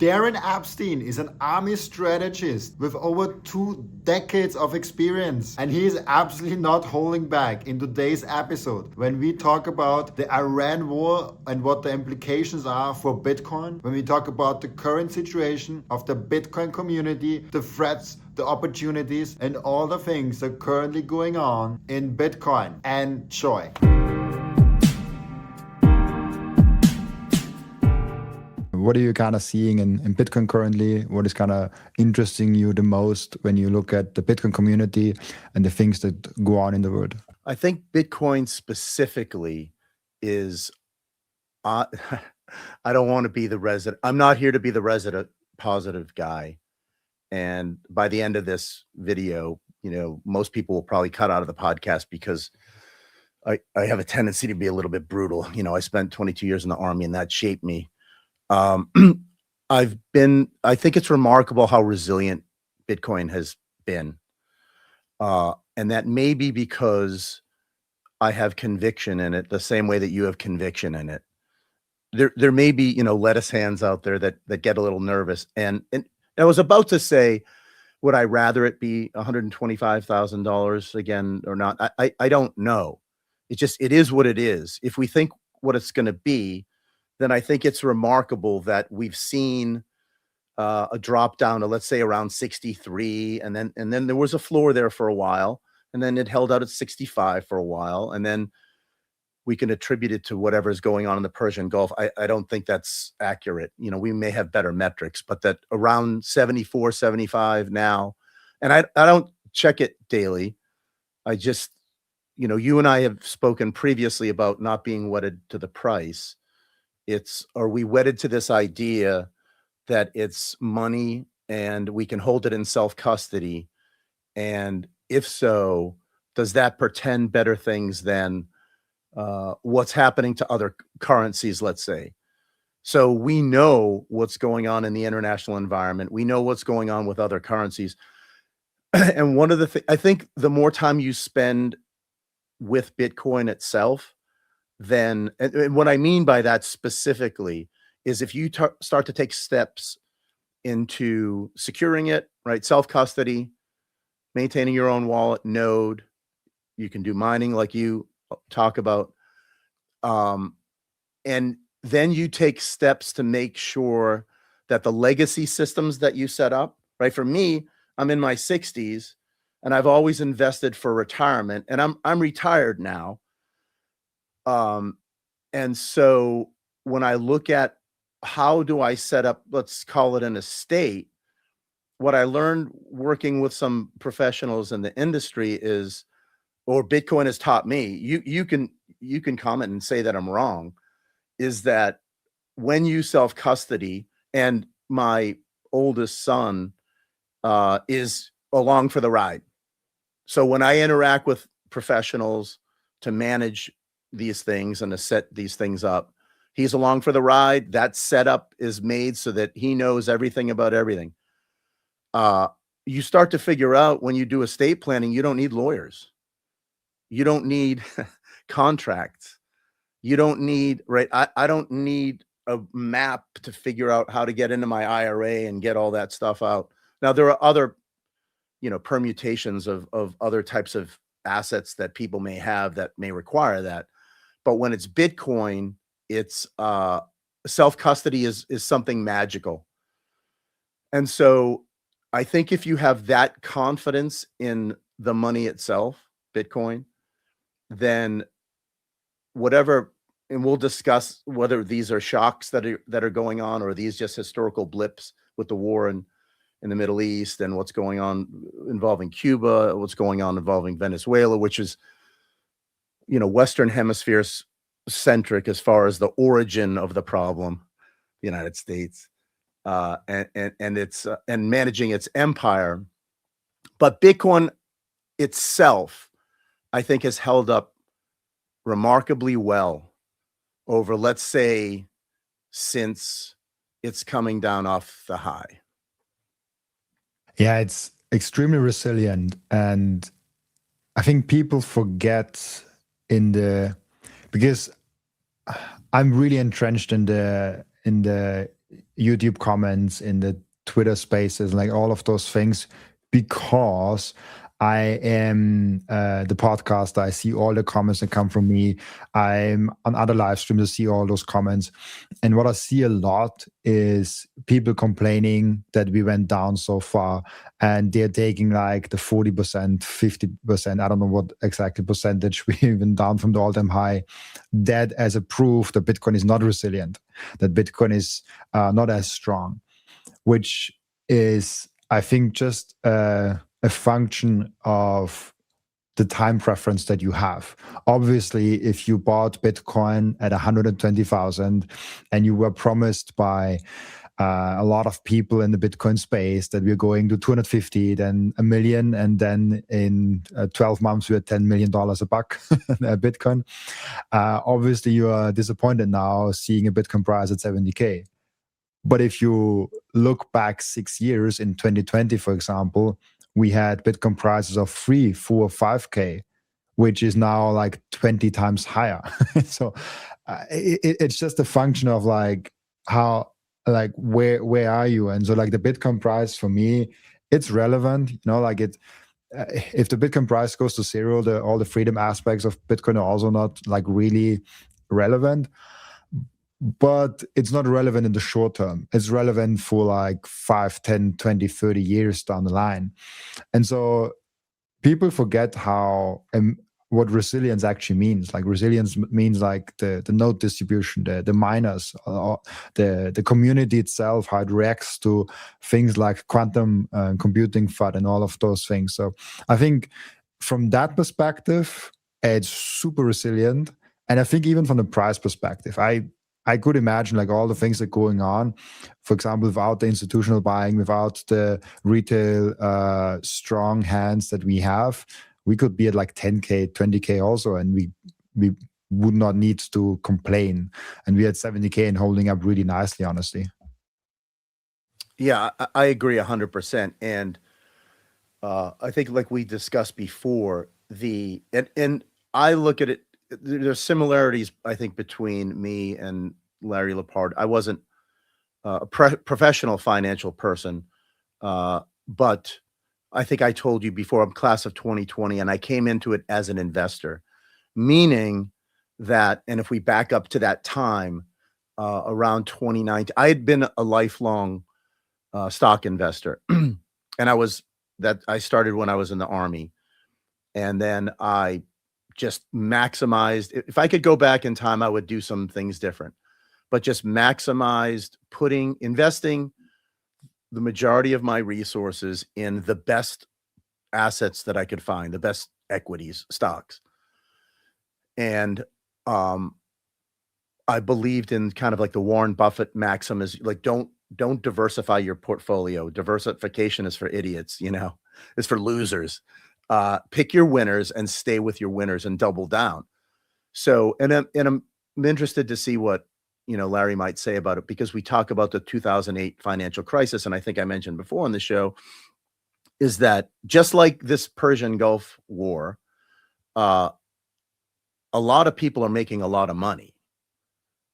Daren Epstein is an army strategist with over 2 decades of experience, and he is absolutely not holding back in today's episode when we talk about the Iran war and what the implications are for Bitcoin, when we talk about the current situation of the Bitcoin community, the threats, the opportunities, and all the things that are currently going on in Bitcoin. Enjoy. What are you kind of seeing in Bitcoin currently? What is kind of interesting you the most when you look at the Bitcoin community and the things that go on in the world? I think Bitcoin specifically is, I don't want to be the resident. I'm not here to be the resident positive guy. And by the end of this video, most people will probably cut out of the podcast because I have a tendency to be a little bit brutal. I spent 22 years in the Army and that shaped me. I think it's remarkable how resilient Bitcoin has been. And that may be because I have conviction in it the same way that you have conviction in it. There may be, lettuce hands out there that get a little nervous. And I was about to say, would I rather it be $125,000 again or not? I don't know. It is what it is. If we think what it's going to be, then I think it's remarkable that we've seen a drop down to, let's say, around 63, and then there was a floor there for a while, and then it held out at 65 for a while, and then we can attribute it to whatever is going on in the Persian Gulf. I don't think that's accurate. We may have better metrics, but that around 74, 75 now, and I don't check it daily. I just, you and I have spoken previously about not being wedded to the price. Are we wedded to this idea that it's money and we can hold it in self-custody? And if so, does that portend better things than what's happening to other currencies, let's say? So we know what's going on in the international environment. We know what's going on with other currencies. And one of the things, I think the more time you spend with Bitcoin itself, then, and what I mean by that specifically is if you start to take steps into securing it, right? Self-custody, maintaining your own wallet node, you can do mining like you talk about. And then you take steps to make sure that the legacy systems that you set up, right? For me, I'm in my 60s and I've always invested for retirement, and I'm retired now. And so when I look at how do I set up, let's call it an estate, what I learned working with some professionals in the industry is, or Bitcoin has taught me, you can comment and say that I'm wrong, is that when you self-custody, and my oldest son is along for the ride. So when I interact with professionals to manage these things and to set these things up, he's along for the ride. That setup is made so that he knows everything about everything. You start to figure out when you do estate planning, you don't need lawyers. You don't need contracts. You don't need, right? I don't need a map to figure out how to get into my IRA and get all that stuff out. Now, there are other, permutations of other types of assets that people may have that may require that. But when it's Bitcoin, it's self-custody is something magical. And so I think if you have that confidence in the money itself, Bitcoin, then whatever, and we'll discuss whether these are shocks that are going on, or are these just historical blips with the war in the Middle East and what's going on involving Cuba, what's going on involving Venezuela, which is, Western Hemisphere centric as far as the origin of the problem, the United States, and it's and managing its empire. But Bitcoin itself, I think, has held up remarkably well over, let's say, since it's coming down off the high. Yeah, it's extremely resilient, and I think people forget because I'm really entrenched in the YouTube comments, in the Twitter spaces, like all of those things, because I am the podcaster. I see all the comments that come from me. I'm on other live streams. I see all those comments. And what I see a lot is people complaining that we went down so far, and they're taking like the 40%, 50%, I don't know what exactly percentage we even down from the all-time high, that as a proof that Bitcoin is not resilient, that Bitcoin is not as strong, which is, I think, just a function of the time preference that you have. Obviously, if you bought Bitcoin at 120,000 and you were promised by a lot of people in the Bitcoin space that we're going to 250, then a million, and then in 12 months we're $10 million a buck a Bitcoin. Obviously, you are disappointed now seeing a Bitcoin price at 70K. But if you look back 6 years, in 2020, for example, we had Bitcoin prices of 3, 4, 5K, which is now like 20 times higher. So it's just a function of like how, like where are you? And so like the Bitcoin price for me, it's relevant, like it. If the Bitcoin price goes to zero, all the freedom aspects of Bitcoin are also not like really relevant. But it's not relevant in the short term. It's relevant for like 5, 10, 20, 30 years down the line. And so people forget how what resilience actually means. Like resilience means like the node distribution, the miners, the community itself, how it reacts to things like quantum computing FUD and all of those things. So I think from that perspective, it's super resilient. And I think even from the price perspective, I could imagine like all the things that are going on, for example, without the institutional buying, without the retail strong hands that we have, we could be at like 10K, 20K also, and we would not need to complain. And we had 70K and holding up really nicely, honestly. Yeah, I agree 100%. And I think like we discussed before, and I look at it, there's similarities, I think, between me and Larry Lepard. I wasn't a professional financial person, but I think I told you before, I'm class of 2020, and I came into it as an investor, meaning that, and if we back up to that time, around 2019, I had been a lifelong stock investor, and I started when I was in the Army, and then I just maximized. If I could go back in time, I would do some things different, but just maximized investing the majority of my resources in the best assets that I could find, the best equities, stocks. And I believed in kind of like the Warren Buffett maxim is like, don't diversify your portfolio. Diversification is for idiots, it's for losers. Pick your winners and stay with your winners and double down. So, and I'm interested to see what, Larry might say about it, because we talk about the 2008 financial crisis. And I think I mentioned before on the show is that just like this Persian Gulf War, a lot of people are making a lot of money.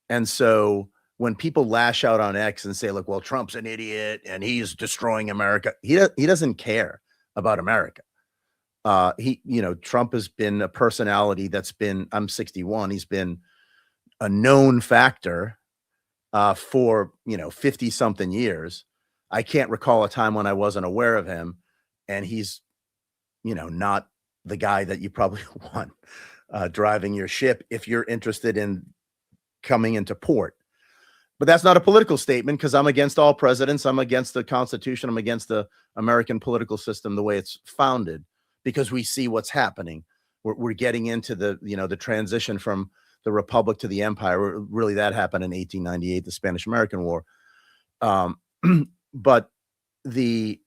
And so when people lash out on X and say, look, well, Trump's an idiot and he's destroying America, he doesn't care about America. Trump has been a personality that's been, I'm 61, he's been a known factor for 50 something years. I can't recall a time when I wasn't aware of him, and he's not the guy that you probably want driving your ship if you're interested in coming into port. But that's not a political statement, because I'm against all presidents. I'm against the Constitution. I'm against the American political system the way it's founded, because we see what's happening. We're getting into the transition from the Republic to the Empire. Really, that happened in 1898, the Spanish-American War. But the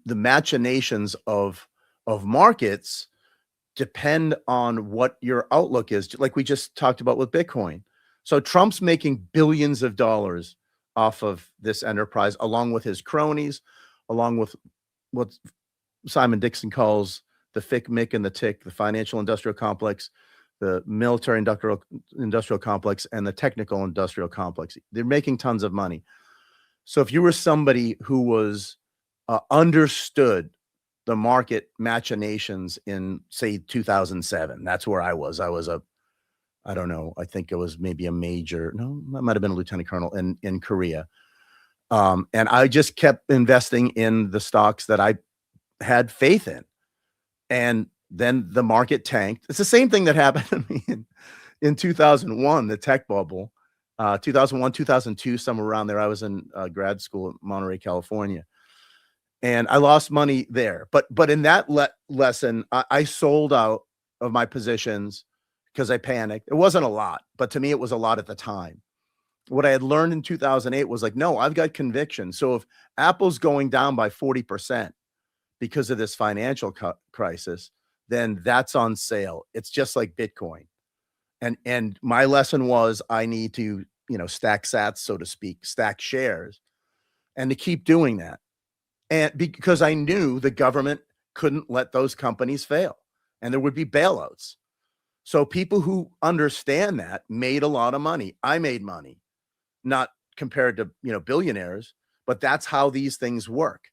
machinations of markets depend on what your outlook is, like we just talked about with Bitcoin. So Trump's making billions of dollars off of this enterprise, along with his cronies, along with what Simon Dixon calls the FIC-MIC and the TIC, the financial industrial complex, the military industrial complex and the technical industrial complex. They're making tons of money. So if you were somebody who was understood the market machinations in, say, 2007, that's where I was. I was I don't know, I think it was maybe a major, no, I might have been a lieutenant colonel in Korea. And I just kept investing in the stocks that I had faith in. And then the market tanked. It's the same thing that happened to me in 2001, the tech bubble, 2001, 2002, somewhere around there. I was in grad school at Monterey, California, and I lost money there. But in that lesson, I sold out of my positions because I panicked. It wasn't a lot, but to me, it was a lot at the time. What I had learned in 2008 was like, no, I've got conviction. So if Apple's going down by 40% because of this financial crisis, then that's on sale. It's just like Bitcoin. And my lesson was I need to, stack sats, so to speak, stack shares, and to keep doing that. And because I knew the government couldn't let those companies fail and there would be bailouts. So people who understand that made a lot of money. I made money, not compared to, billionaires, but that's how these things work.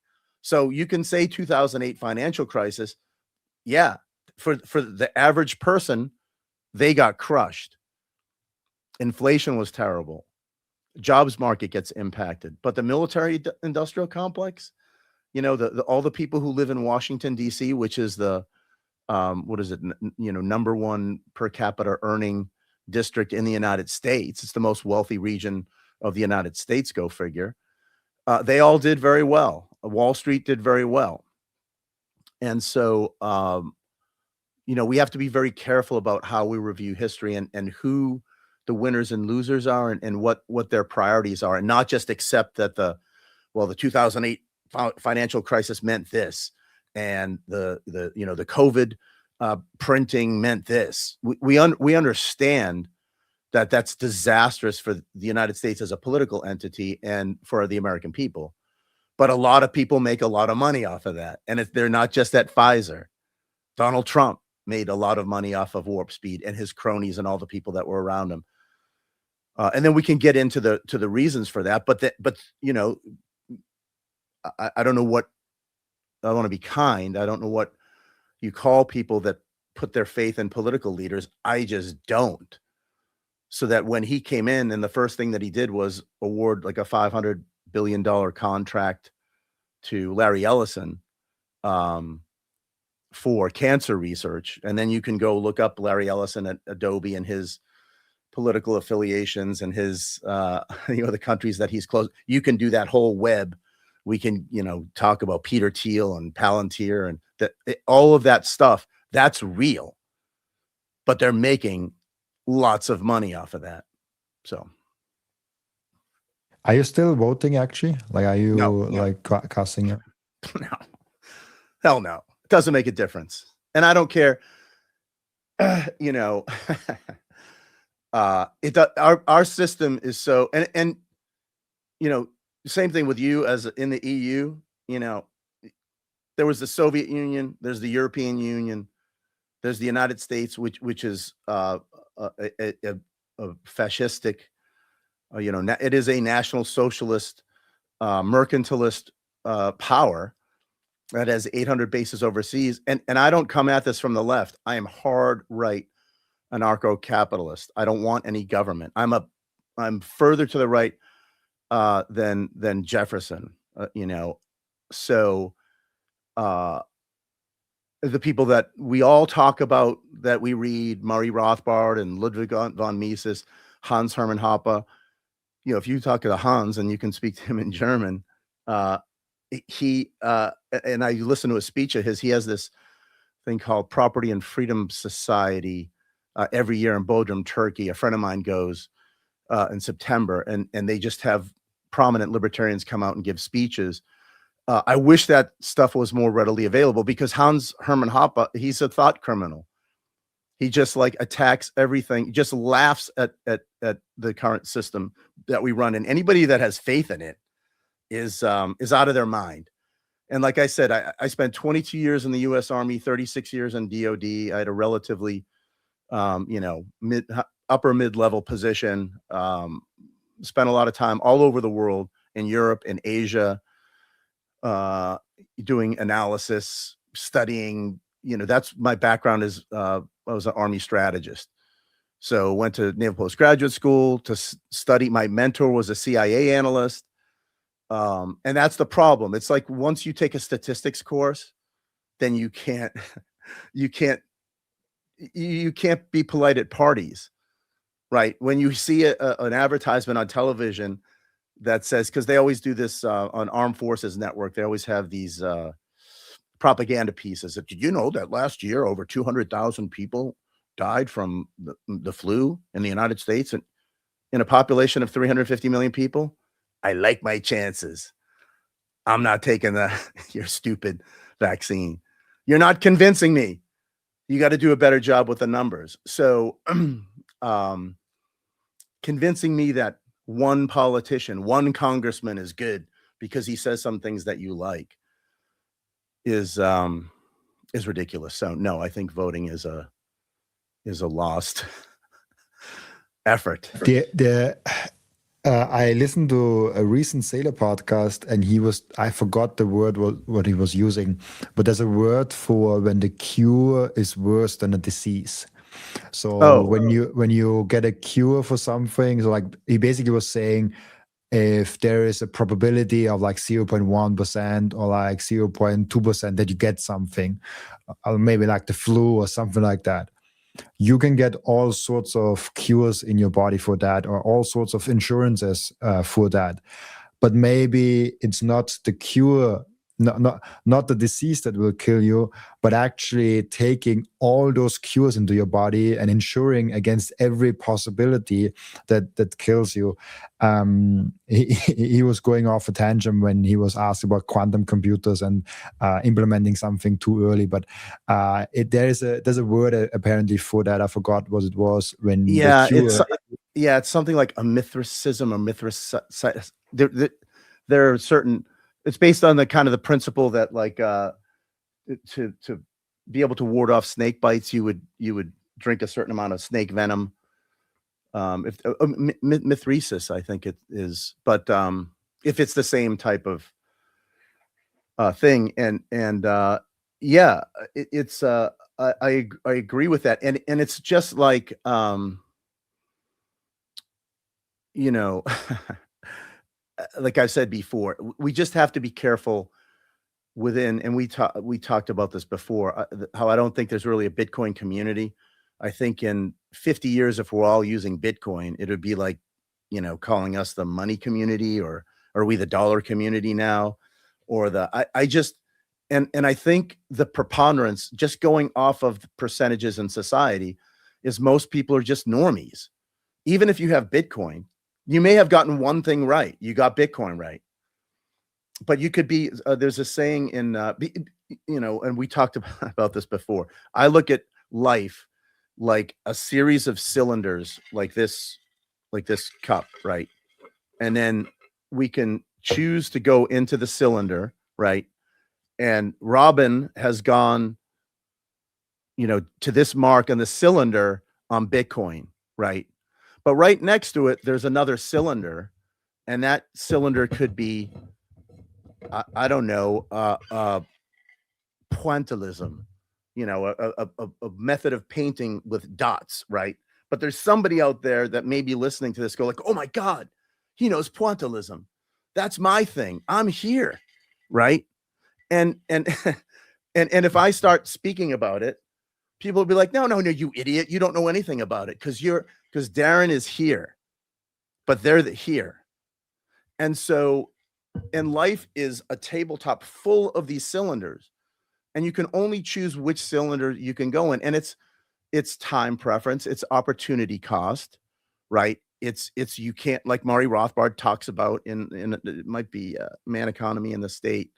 So you can say 2008 financial crisis. Yeah. For the average person, they got crushed. Inflation was terrible. Jobs market gets impacted. But the military industrial complex, all the people who live in Washington, D.C., which is the, number one per capita earning district in the United States. It's the most wealthy region of the United States, go figure. They all did very well. Wall Street did very well. And so, we have to be very careful about how we review history and who the winners and losers are and what their priorities are, and not just accept that the 2008 financial crisis meant this, and the COVID printing meant this. We understand that that's disastrous for the United States as a political entity and for the American people. But a lot of people make a lot of money off of that. And they're not just at Pfizer. Donald Trump made a lot of money off of Warp Speed and his cronies and all the people that were around him. And then we can get into the reasons for that. But I don't know what, I want to be kind. I don't know what you call people that put their faith in political leaders. I just don't. So that when he came in, and the first thing that he did was award like a $500 billion contract to Larry Ellison for cancer research. And then you can go look up Larry Ellison at Adobe and his political affiliations and his, the countries that he's close. You can do that whole web. We can, talk about Peter Thiel and Palantir and all of that stuff. That's real, but they're making lots of money off of that. So, are you still voting? Actually, like, are you no. casting it? No, hell no. It doesn't make a difference, and I don't care. Our system is so, and same thing with you as in the EU. There was the Soviet Union, there's the European Union, there's the United States, which is a fascistic, it is a national socialist, mercantilist power that has 800 bases overseas. And I don't come at this from the left. I am hard right anarcho-capitalist. I don't want any government. I'm further to the right than Jefferson, So the people that we all talk about, that we read, Murray Rothbard and Ludwig von Mises, Hans Hermann Hoppe, if you talk to Hans and you can speak to him in German, he and I listen to a speech of his, he has this thing called Property and Freedom Society every year in Bodrum, Turkey. A friend of mine goes in September, and they just have prominent libertarians come out and give speeches. I wish that stuff was more readily available, because Hans Hermann Hoppe, he's a thought criminal. He just attacks everything, just laughs at the current system that we run. And anybody that has faith in it is out of their mind. And like I said, I spent 22 years in the U.S. Army, 36 years in DOD. I had a relatively upper mid-level position, spent a lot of time all over the world, in Europe and Asia, doing analysis, studying, that's my background is, I was an Army strategist. So went to Naval Postgraduate School to study. My mentor was a CIA analyst. And that's the problem. It's like, once you take a statistics course, then you can't be polite at parties, right? When you see an advertisement on television that says, because they always do this on Armed Forces Network, they always have these propaganda pieces. Did you know that last year over 200,000 people died from the flu in the United States, and in a population of 350 million people? I like my chances. I'm not taking your stupid vaccine. You're not convincing me. You got to do a better job with the numbers. So convincing me that one politician, one congressman is good because he says some things that you like is ridiculous. So no, I think voting is a lost effort. I listened to a recent Seyr podcast, and I forgot the word what he was using, but there's a word for when the cure is worse than a disease. So when you get a cure for something, so like he basically was saying, if there is a probability of like 0.1% or like 0.2% that you get something, or maybe like the flu or something like that, you can get all sorts of cures in your body for that, or all sorts of insurances for that. But maybe it's not the cure, not the disease that will kill you, but actually taking all those cures into your body and ensuring against every possibility that kills you. He was going off a tangent when he was asked about quantum computers and implementing something too early. But there's a word apparently for that. I forgot what it was. When it's something like a mithricism or mithricis. There are certain. It's based on the kind of the principle that, like, to be able to ward off snake bites, you would drink a certain amount of snake venom. If mithrisis, I think it is, but if it's the same type of thing, and it's I agree with that, and it's just like like I said before, we just have to be careful within, and we talked about this before, how I don't think there's really a Bitcoin community. I think in 50 years, if we're all using Bitcoin, it would be like, calling us the money community, or are we the dollar community now? Or I think the preponderance, just going off of the percentages in society, is most people are just normies. Even if you have Bitcoin, you may have gotten one thing right. You got Bitcoin right. But you could be, there's a saying in, and we talked about this before. I look at life like a series of cylinders, like this cup, right? And then we can choose to go into the cylinder, right? And Robin has gone, to this mark on the cylinder on Bitcoin, right? But right next to it, there's another cylinder, and that cylinder could be, I don't know, pointillism, a method of painting with dots, right? But there's somebody out there that may be listening to this, go like, oh my God, he knows pointillism. That's my thing. I'm here, right? And if I start speaking about it, people will be like, no, you idiot. You don't know anything about it because Daren is here, but they're here. And so, and life is a tabletop full of these cylinders, and you can only choose which cylinder you can go in. And it's time preference, it's opportunity cost, right? It's you can't, like Maury Rothbard talks about in it might be Man Economy in the State.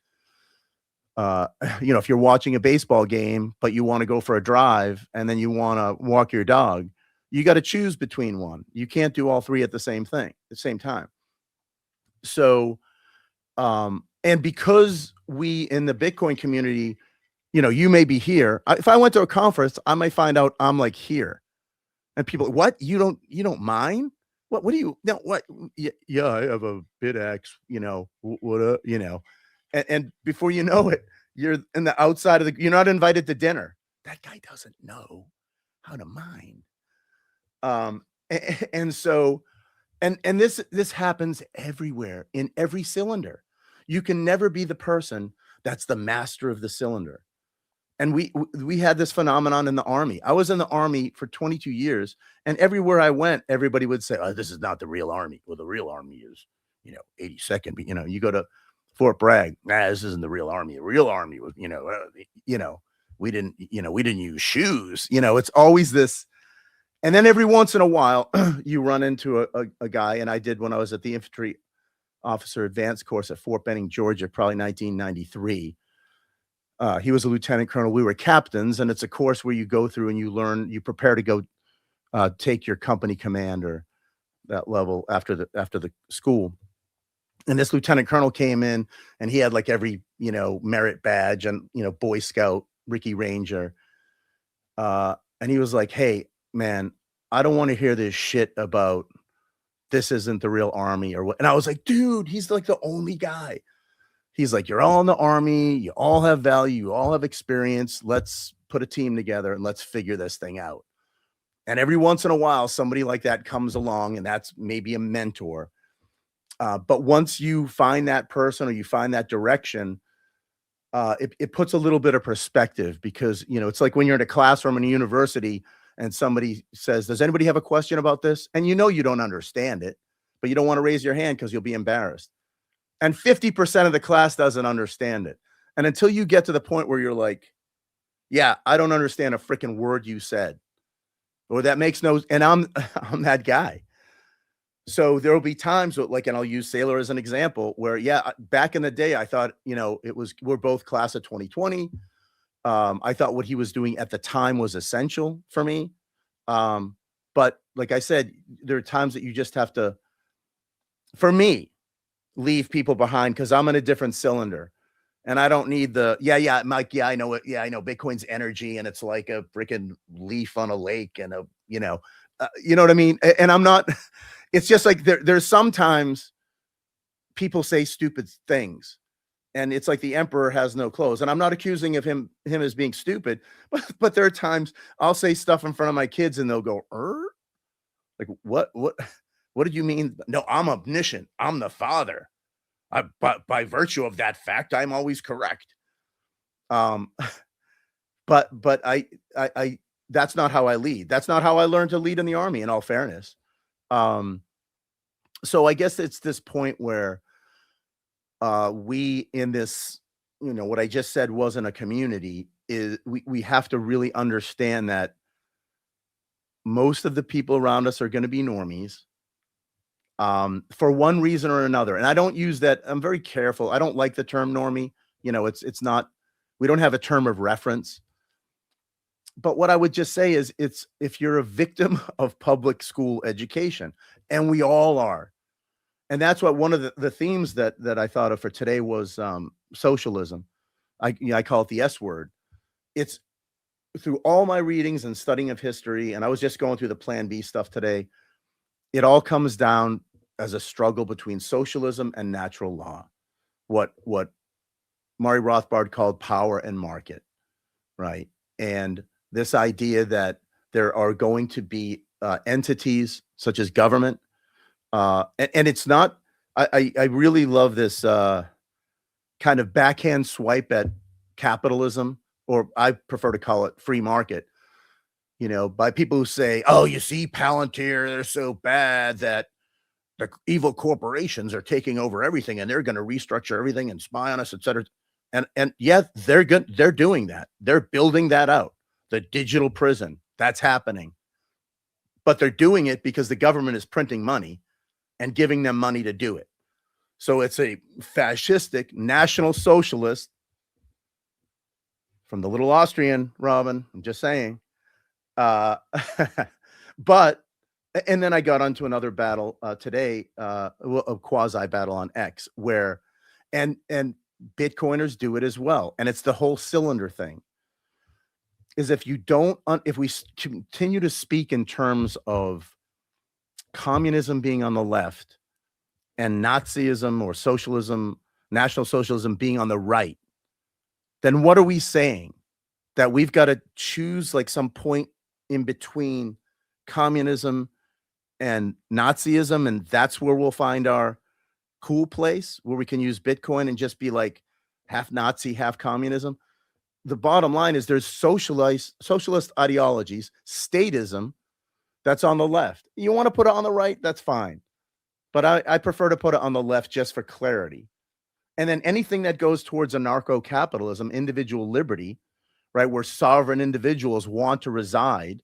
If you're watching a baseball game, but you want to go for a drive and then you want to walk your dog, you got to choose between one. You can't do all three at the same time. So, and because we in the Bitcoin community, you may be here. If I went to a conference, I might find out I'm like here, And people, what? You don't mine? What do you, no, what? Yeah, I have a bid-ax, what, and before you know it, you're in the outside of you're not invited to dinner. That guy doesn't know how to mine. And so, and this happens everywhere in every cylinder. You can never be the person that's the master of the cylinder. And we had this phenomenon in the Army. I was in the Army for 22 years, and everywhere I went, everybody would say, "Oh, this is not the real Army." Well, the real Army is, 82nd. But you go to Fort Bragg, this isn't the real Army. The real Army was, we didn't use shoes. It's always this. And then every once in a while, you run into a guy, and I did when I was at the Infantry Officer Advanced course at Fort Benning, Georgia, probably 1993. He was a lieutenant colonel. We were captains, and it's a course where you go through and you learn, you prepare to go take your company command or that level after the school. And this lieutenant colonel came in, and he had like every merit badge and Boy Scout, Ricky Ranger, and he was like, "Hey, man, I don't want to hear this shit about this isn't the real Army or what." And I was like, "Dude, he's like the only guy." He's like, "You're all in the Army. You all have value. You all have experience. Let's put a team together and let's figure this thing out." And every once in a while, somebody like that comes along, and that's maybe a mentor. But once you find that person or you find that direction, it puts a little bit of perspective, because, it's like when you're in a classroom in a university and somebody says, "Does anybody have a question about this?" And you don't understand it, but you don't want to raise your hand because you'll be embarrassed. And 50% of the class doesn't understand it. And until you get to the point where you're like, "Yeah, I don't understand a freaking word you said," or "that makes no," and I'm that guy. So there'll be times and I'll use Seyr as an example where, back in the day, I thought, we're both class of 2020. I thought what he was doing at the time was essential for me. But like I said, there are times that you just have to, for me, leave people behind, because I'm in a different cylinder. And I don't need Mike, I know it. Yeah, I know Bitcoin's energy, and it's like a freaking leaf on a lake, and you know what I mean? And I'm not, it's just like there's sometimes people say stupid things, and it's like the emperor has no clothes. And I'm not accusing of him as being stupid, but there are times I'll say stuff in front of my kids, and they'll go, like, what did you mean? No, I'm omniscient. I'm the father. But by virtue of that fact, I'm always correct. But I that's not how I lead. That's not how I learned to lead in the Army, in all fairness. So I guess it's this point where we, in this, what I just said wasn't a community, is we have to really understand that most of the people around us are going to be normies. For one reason or another. And I don't use that. I'm very careful. I don't like the term normie. It's not, we don't have a term of reference. But what I would just say is, it's, if you're a victim of public school education, and we all are. And that's what one of the themes that I thought of for today was socialism. I call it the S word. It's through all my readings and studying of history, and I was just going through the Plan B stuff today. It all comes down as a struggle between socialism and natural law, what Murray Rothbard called power and market, right? And this idea that there are going to be entities such as government, and it's not, I really love this kind of backhand swipe at capitalism, or I prefer to call it free market, by people who say, "Oh, you see, Palantir, they're so bad that the evil corporations are taking over everything, and they're going to restructure everything and spy on us, et cetera." And yeah, they're good. They're doing that. They're building that out. The digital prison, that's happening. But they're doing it because the government is printing money and giving them money to do it. So it's a fascistic national socialist from the little Austrian, Robin. I'm just saying. But, and then I got onto another battle today, a quasi battle on X, where, and Bitcoiners do it as well. And it's the whole cylinder thing. is if we continue to speak in terms of communism being on the left and Nazism or socialism, National Socialism being on the right, then what are we saying? That we've got to choose like some point in between communism and Nazism, and that's where we'll find our cool place where we can use Bitcoin and just be like half Nazi, half communism. The bottom line is there's socialist ideologies, statism, that's on the left. You want to put it on the right, that's fine. But I prefer to put it on the left just for clarity. And then anything that goes towards anarcho-capitalism, individual liberty, right, where sovereign individuals want to reside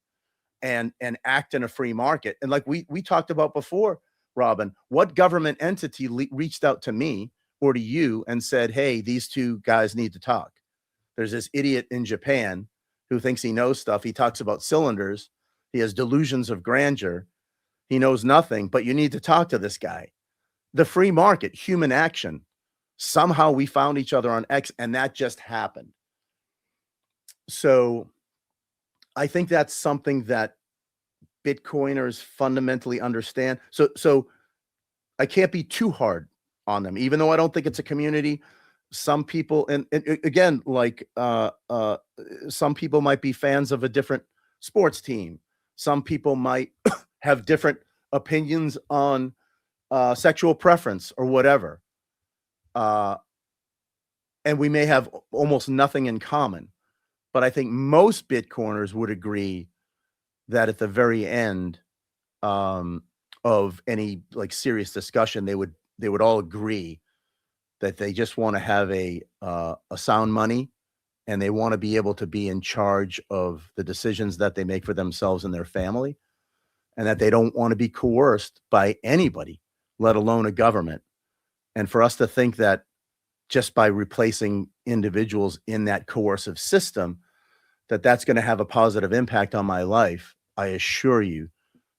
and act in a free market. And like we talked about before, Robin, what government entity reached out to me or to you and said, hey, these two guys need to talk? There's this idiot in Japan who thinks he knows stuff. He talks about cylinders. He has delusions of grandeur. He knows nothing, but you need to talk to this guy. The free market, human action. Somehow we found each other on X, and that just happened. So I think that's something that Bitcoiners fundamentally understand. So I can't be too hard on them, even though I don't think it's a community. Some people, and again, like some people might be fans of a different sports team. Some people might have different opinions on sexual preference or whatever. And we may have almost nothing in common. But I think most Bitcoiners would agree that at the very end of any like serious discussion, they would all agree that they just want to have a sound money, and they want to be able to be in charge of the decisions that they make for themselves and their family, and that they don't want to be coerced by anybody, let alone a government. And for us to think that just by replacing individuals in that coercive system, that's going to have a positive impact on my life, I assure you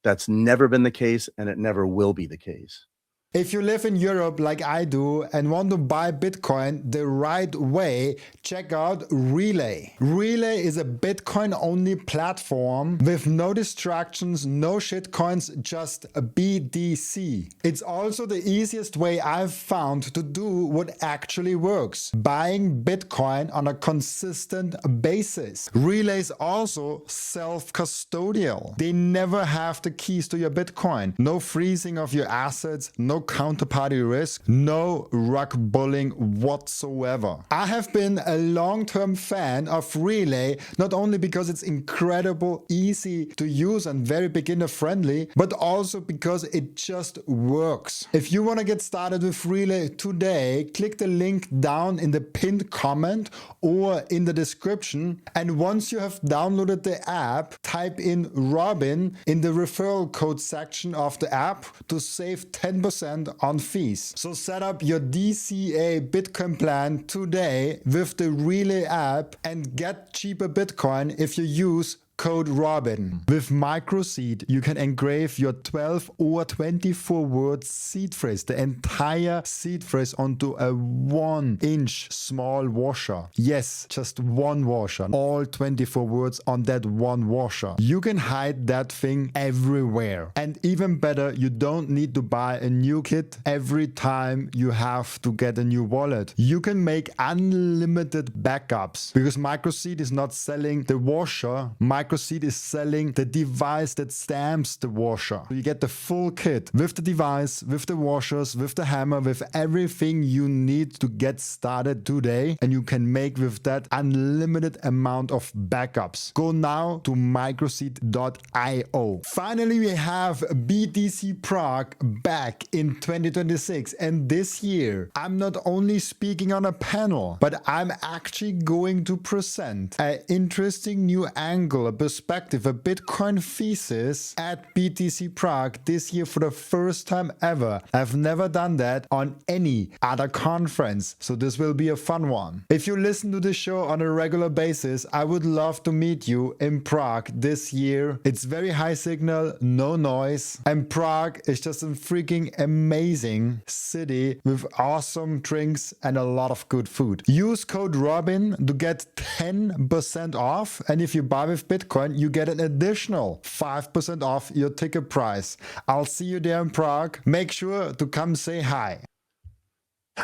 that's never been the case, and it never will be the case. If you live in Europe like I do and want to buy Bitcoin the right way, check out Relai. Relai is a Bitcoin-only platform with no distractions, no shitcoins, just a BTC. It's also the easiest way I've found to do what actually works, buying Bitcoin on a consistent basis. Relai is also self-custodial. They never have the keys to your Bitcoin. No freezing of your assets, no counterparty risk, no rug pulling whatsoever. I have been a long-term fan of Relai, not only because it's incredible, easy to use and very beginner friendly, but also because it just works. If you want to get started with Relai today, click the link down in the pinned comment or in the description, and once you have downloaded the app, type in Robin in the referral code section of the app to save 10% on fees. So set up your DCA Bitcoin plan today with the Relai app and get cheaper Bitcoin if you use code Robin. With Microseed, you can engrave your 12 or 24 word seed phrase, the entire seed phrase, onto a 1-inch small washer. Yes, just one washer. All 24 words on that one washer. You can hide that thing everywhere. And even better, you don't need to buy a new kit every time you have to get a new wallet. You can make unlimited backups because Microseed is not selling the washer. Microseed is selling the device that stamps the washer. So you get the full kit with the device, with the washers, with the hammer, with everything you need to get started today. And you can make with that unlimited amount of backups. Go now to microseed.io. Finally, we have BTC Prague back in 2026. And this year, I'm not only speaking on a panel, but I'm actually going to present an interesting new angle, a perspective, a Bitcoin thesis at BTC Prague this year for the first time ever. I've never done that on any other conference, so this will be a fun one. If you listen to this show on a regular basis, I would love to meet you in Prague this year. It's very high signal, no noise, and Prague is just a freaking amazing city with awesome drinks and a lot of good food. Use code ROBIN to get 10% off, and if you buy with Bitcoin, you get an additional 5% off your ticket price. I'll see you there in Prague. Make sure to come say hi.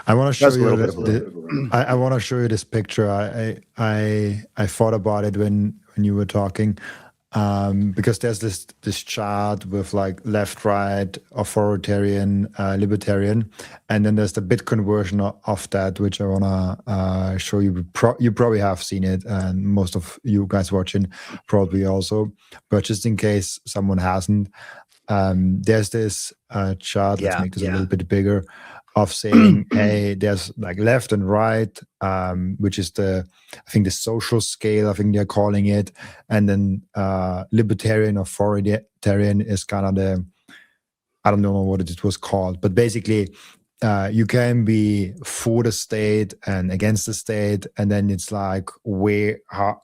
I want to show you. I want to show you this picture. I thought about it when you were talking, because there's this chart with like left, right, authoritarian, libertarian, and then there's the Bitcoin version of that, which I want to show you. You probably have seen it, and most of you guys watching probably also, but just in case someone hasn't, there's this chart. Let's make this a little bit bigger, of saying, hey, there's like left and right, which is I think the social scale, I think they're calling it. And then libertarian, authoritarian is kind of I don't know what it was called, but basically you can be for the state and against the state. And then it's like, how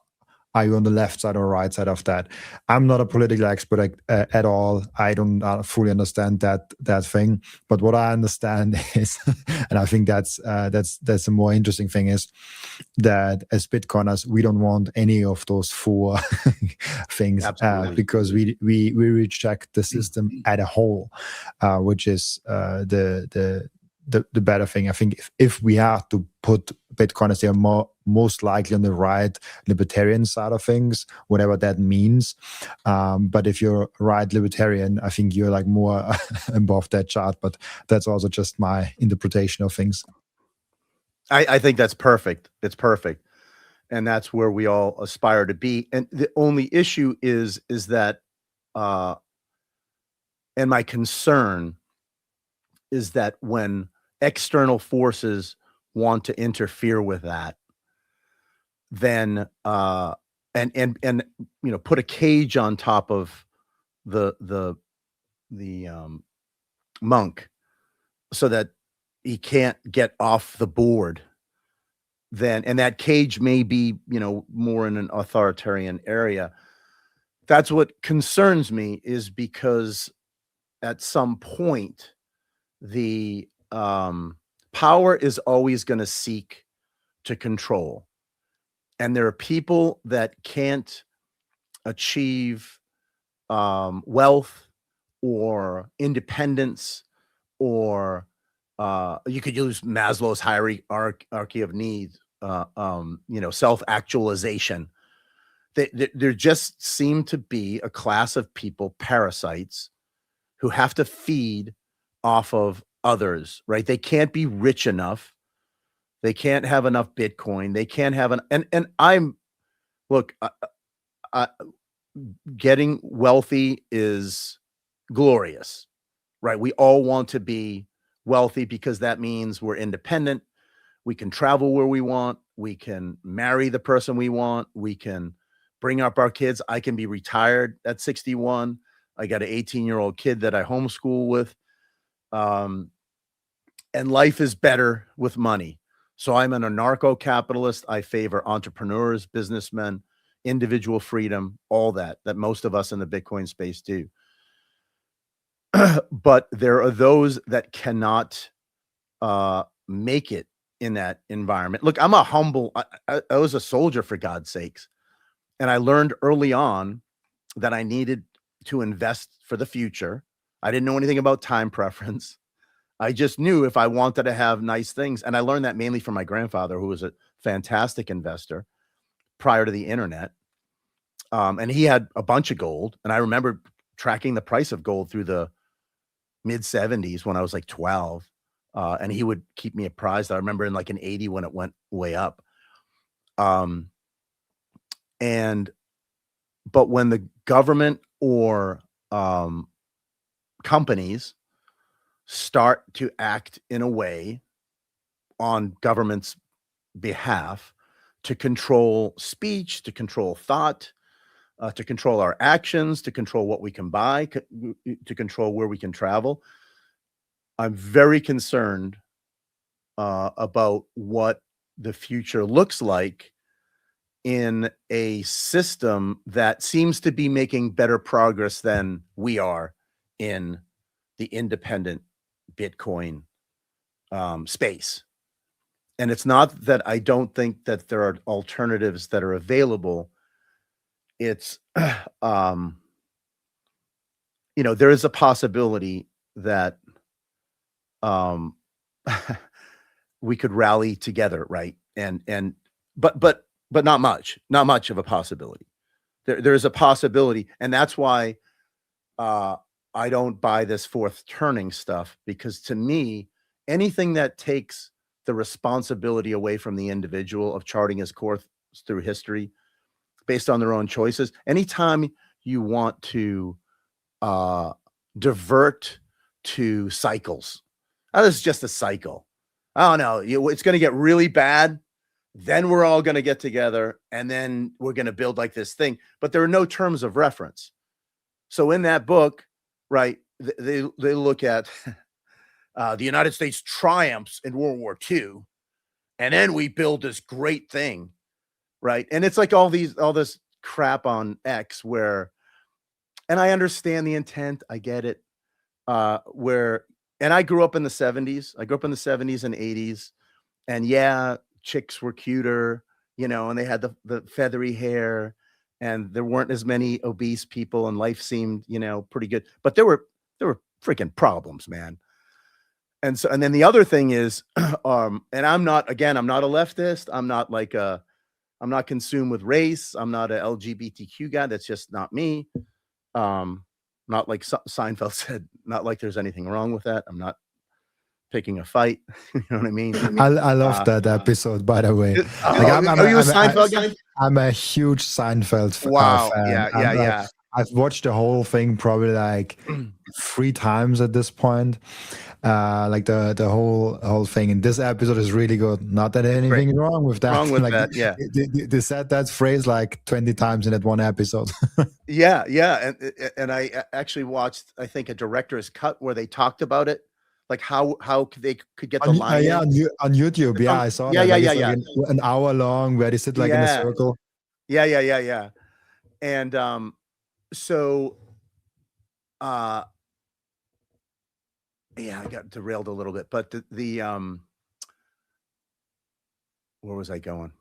are you on the left side or right side of that? I'm not a political expert at all. I don't fully understand that thing. But what I understand is, and I think that's a more interesting thing, is that as Bitcoiners, we don't want any of those four things, because we reject the system as a whole, which is the better thing. I think if we have to put Bitcoiners, they are most likely on the right libertarian side of things, whatever that means. But if you're right libertarian, I think you're like more above that chart. But that's also just my interpretation of things. I think that's perfect. It's perfect. And that's where we all aspire to be. And the only issue is that, and my concern is that when external forces want to interfere with that, then and put a cage on top of the monk so that he can't get off the board, then, and that cage may be more in an authoritarian area. That's what concerns me, is because at some point the power is always going to seek to control. And there are people that can't achieve wealth or independence, or you could use Maslow's hierarchy of needs, self-actualization. There just seem to be a class of people, parasites, who have to feed off of others, right? They can't be rich enough. They can't have enough Bitcoin. They can't have getting wealthy is glorious, right? We all want to be wealthy because that means we're independent. We can travel where we want. We can marry the person we want. We can bring up our kids. I can be retired at 61. I got an 18-year-old kid that I homeschool with. And life is better with money. So I'm an anarcho-capitalist. I favor entrepreneurs, businessmen, individual freedom, all that most of us in the Bitcoin space do. But there are those that cannot make it in that environment. Look, I'm a humble, I was a soldier, for God's sakes. And I learned early on that I needed to invest for the future. I didn't know anything about time preference. I just knew if I wanted to have nice things. And I learned that mainly from my grandfather, who was a fantastic investor prior to the internet. And he had a bunch of gold. And I remember tracking the price of gold through the mid 70s when I was like 12. And he would keep me apprised. I remember in like an 80 when it went way up. But when the government or companies start to act in a way on government's behalf to control speech, to control thought, to control our actions, to control what we can buy, to control where we can travel. I'm very concerned about what the future looks like in a system that seems to be making better progress than we are in the independent Bitcoin space. And it's not that I don't think that there are alternatives that are available. It's, there is a possibility that we could rally together, right? But not much of a possibility. There is a possibility, and that's why I don't buy this fourth turning stuff, because to me, anything that takes the responsibility away from the individual of charting his course through history based on their own choices, anytime you want to divert to cycles, this is just a cycle. Oh no, it's going to get really bad. Then we're all going to get together and then we're going to build like this thing. But there are no terms of reference. So in that book, right, they look at the United States triumphs in World War II, and then we build this great thing, right? And it's like all this crap on X where, and I understand the intent, I get it, and I grew up in the 70s. I grew up in the 70s and 80s, and yeah, chicks were cuter, and they had the feathery hair, and there weren't as many obese people, and life seemed, pretty good. But there were freaking problems, man. And then the other thing is, and I'm not a leftist. I'm not consumed with race. I'm not a LGBTQ guy. That's just not me. Not like Seinfeld said, not like there's anything wrong with that. I'm not picking a fight. You know what I mean? I love that episode, by the way. Are you a Seinfeld guy? I'm a huge Seinfeld fan. Wow. Yeah. I've watched the whole thing probably like 3 times at this point. Like the whole thing. And this episode is really good. Not that anything wrong with that. Wrong with like, that, yeah. They said that phrase like 20 times in that one episode. Yeah. And I actually watched, I think, a director's cut where they talked about it, like how they could get the line. Yeah, on YouTube. Yeah, I saw that. Yeah. Like an hour long where they sit like in a circle. Yeah. And so yeah, I got derailed a little bit, but the where was I going?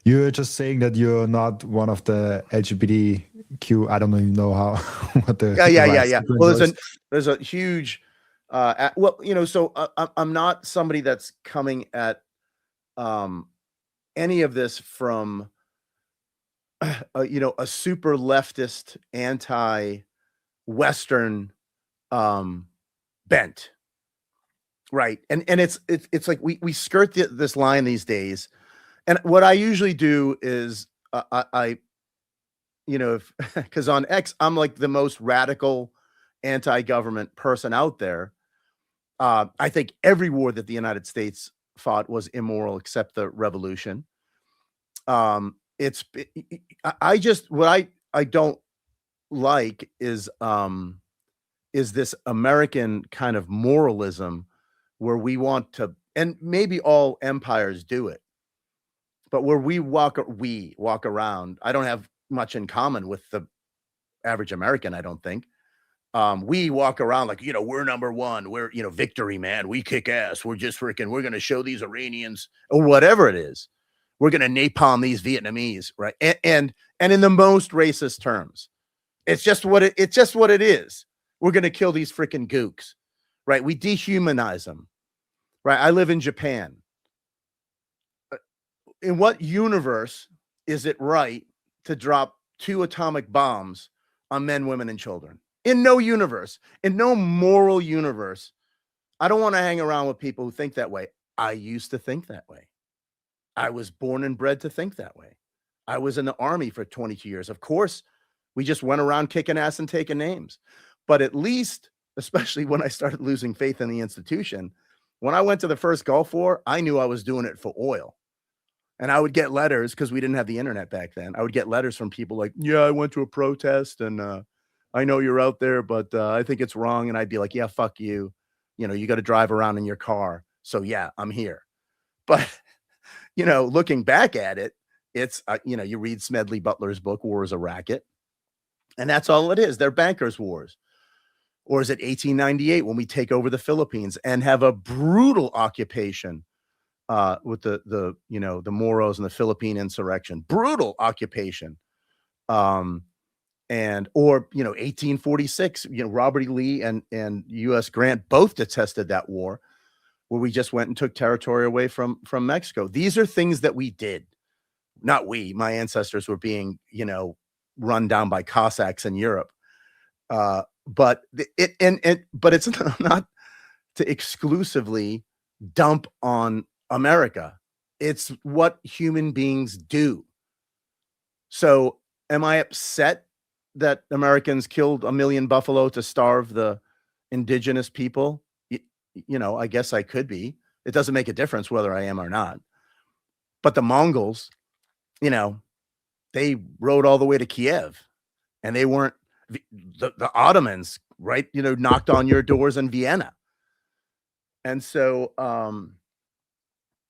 You're just saying that you're not one of the LGBTQ. I don't even know how. What the yeah. Well, there's a huge. So I'm not somebody that's coming at any of this from a super leftist, anti-Western bent, right? And it's like we skirt this line these days. And what I usually do is because on X, I'm like the most radical anti-government person out there. I think every war that the United States fought was immoral except the revolution. What I don't like is this American kind of moralism where we want to, and maybe all empires do it, but where we walk around, I don't have much in common with the average American, I don't think. We walk around like, we're number one. We're, victory, man. We kick ass. We're just freaking, we're going to show these Iranians or whatever it is. We're going to napalm these Vietnamese, right? And in the most racist terms, it's just what it is. We're going to kill these freaking gooks, right? We dehumanize them, right? I live in Japan. In what universe is it right to drop 2 atomic bombs on men, women, and children? In no universe, in no moral universe. I don't want to hang around with people who think that way. I used to think that way. I was born and bred to think that way. I was in the army for 22 years. Of course, we just went around kicking ass and taking names. But at least, especially when I started losing faith in the institution, When I went to the first Gulf War, I knew I was doing it for oil. And I would get letters, because we didn't have the internet back then. I would get letters from people like, yeah, I went to a protest and I know you're out there, but I think it's wrong. And I'd be like, yeah, fuck you. You know, you got to drive around in your car. So yeah, I'm here. But, you know, looking back at it, it's, you know, you read Smedley Butler's book, War is a Racket. And that's all it is. They're bankers' wars. Or is it 1898 when we take over the Philippines and have a brutal occupation with the you know, the Moros and the Philippine insurrection, brutal occupation. And, or, you know, 1846, you know, Robert E. Lee and U.S. Grant both detested that war, where we just went and took territory away from Mexico. These are things that we did. Not we, my ancestors were being, you know, run down by Cossacks in Europe. But it's not to exclusively dump on America. It's what human beings do. So am I upset that Americans killed 1 million buffalo to starve the indigenous people? You know, I guess I could be. It doesn't make a difference whether I am or not. But the Mongols, you know, they rode all the way to Kiev, and they weren't the Ottomans, right? You know, knocked on your doors in Vienna. And so,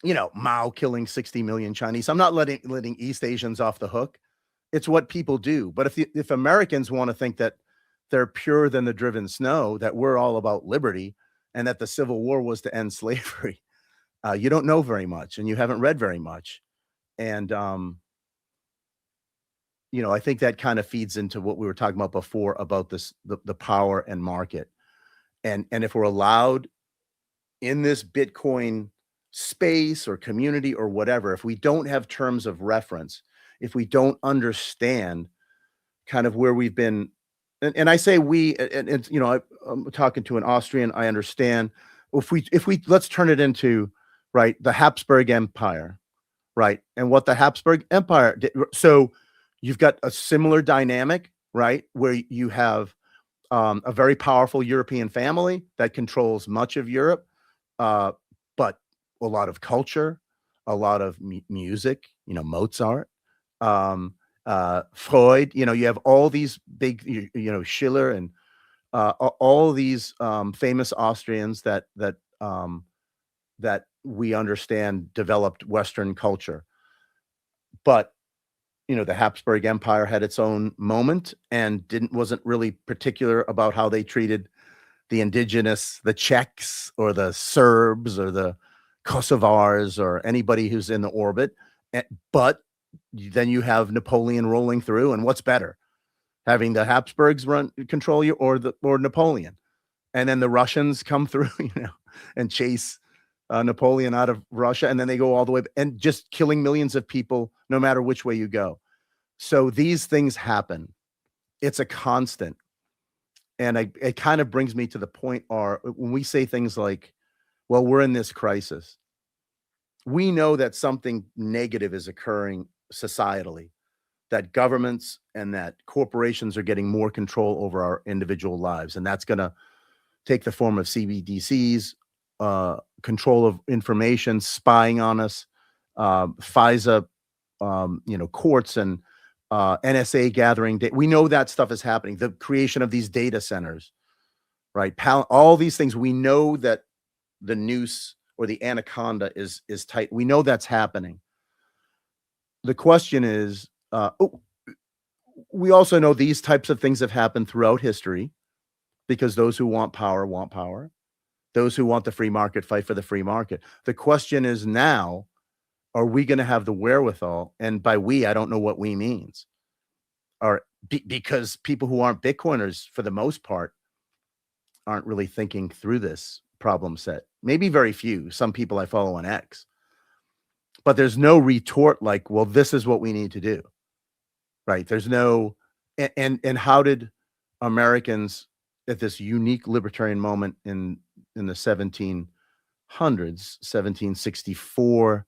you know, Mao killing 60 million Chinese. I'm not letting East Asians off the hook. It's what people do. But if Americans want to think that they're purer than the driven snow, that we're all about liberty, and that the Civil War was to end slavery, you don't know very much, and you haven't read very much. And, you know, I think that kind of feeds into what we were talking about before about this, the power and market. And if we're allowed in this Bitcoin space or community or whatever, if we don't have terms of reference, if we don't understand kind of where we've been, and I say we, and you know, I'm talking to an Austrian, I understand. If we let's turn it into, right, the Habsburg Empire, right, and what the Habsburg Empire did. So you've got a similar dynamic, right, where you have a very powerful European family that controls much of Europe, but a lot of culture, a lot of music, you know, Mozart, Freud, you know, you have all these big, you know, Schiller and all these famous Austrians that we understand developed Western culture. But you know, the Habsburg Empire had its own moment and wasn't really particular about how they treated the indigenous, the Czechs or the Serbs or the Kosovars or anybody who's in the orbit. But then you have Napoleon rolling through, and what's better, having the Habsburgs control you or Napoleon? And then the Russians come through, you know, and chase Napoleon out of Russia, and then they go all the way and just killing millions of people no matter which way you go. So these things happen. It's a constant. And it kind of brings me to the point, when we say things like, well, we're in this crisis, we know that something negative is occurring societally, that governments and that corporations are getting more control over our individual lives. And that's going to take the form of CBDCs, control of information, spying on us, FISA, you know, courts and NSA gathering data. We know that stuff is happening. The creation of these data centers, right? All these things. We know that the noose or the anaconda is tight. We know that's happening. The question is, we also know these types of things have happened throughout history, because those who want power want power. Those who want the free market fight for the free market. The question is now, are we going to have the wherewithal? And by we, I don't know what we means. Because people who aren't Bitcoiners, for the most part, aren't really thinking through this problem set. Maybe very few. Some people I follow on X. But there's no retort like, well, this is what we need to do. Right? There's no, and how did Americans at this unique libertarian moment in the 1700s, 1764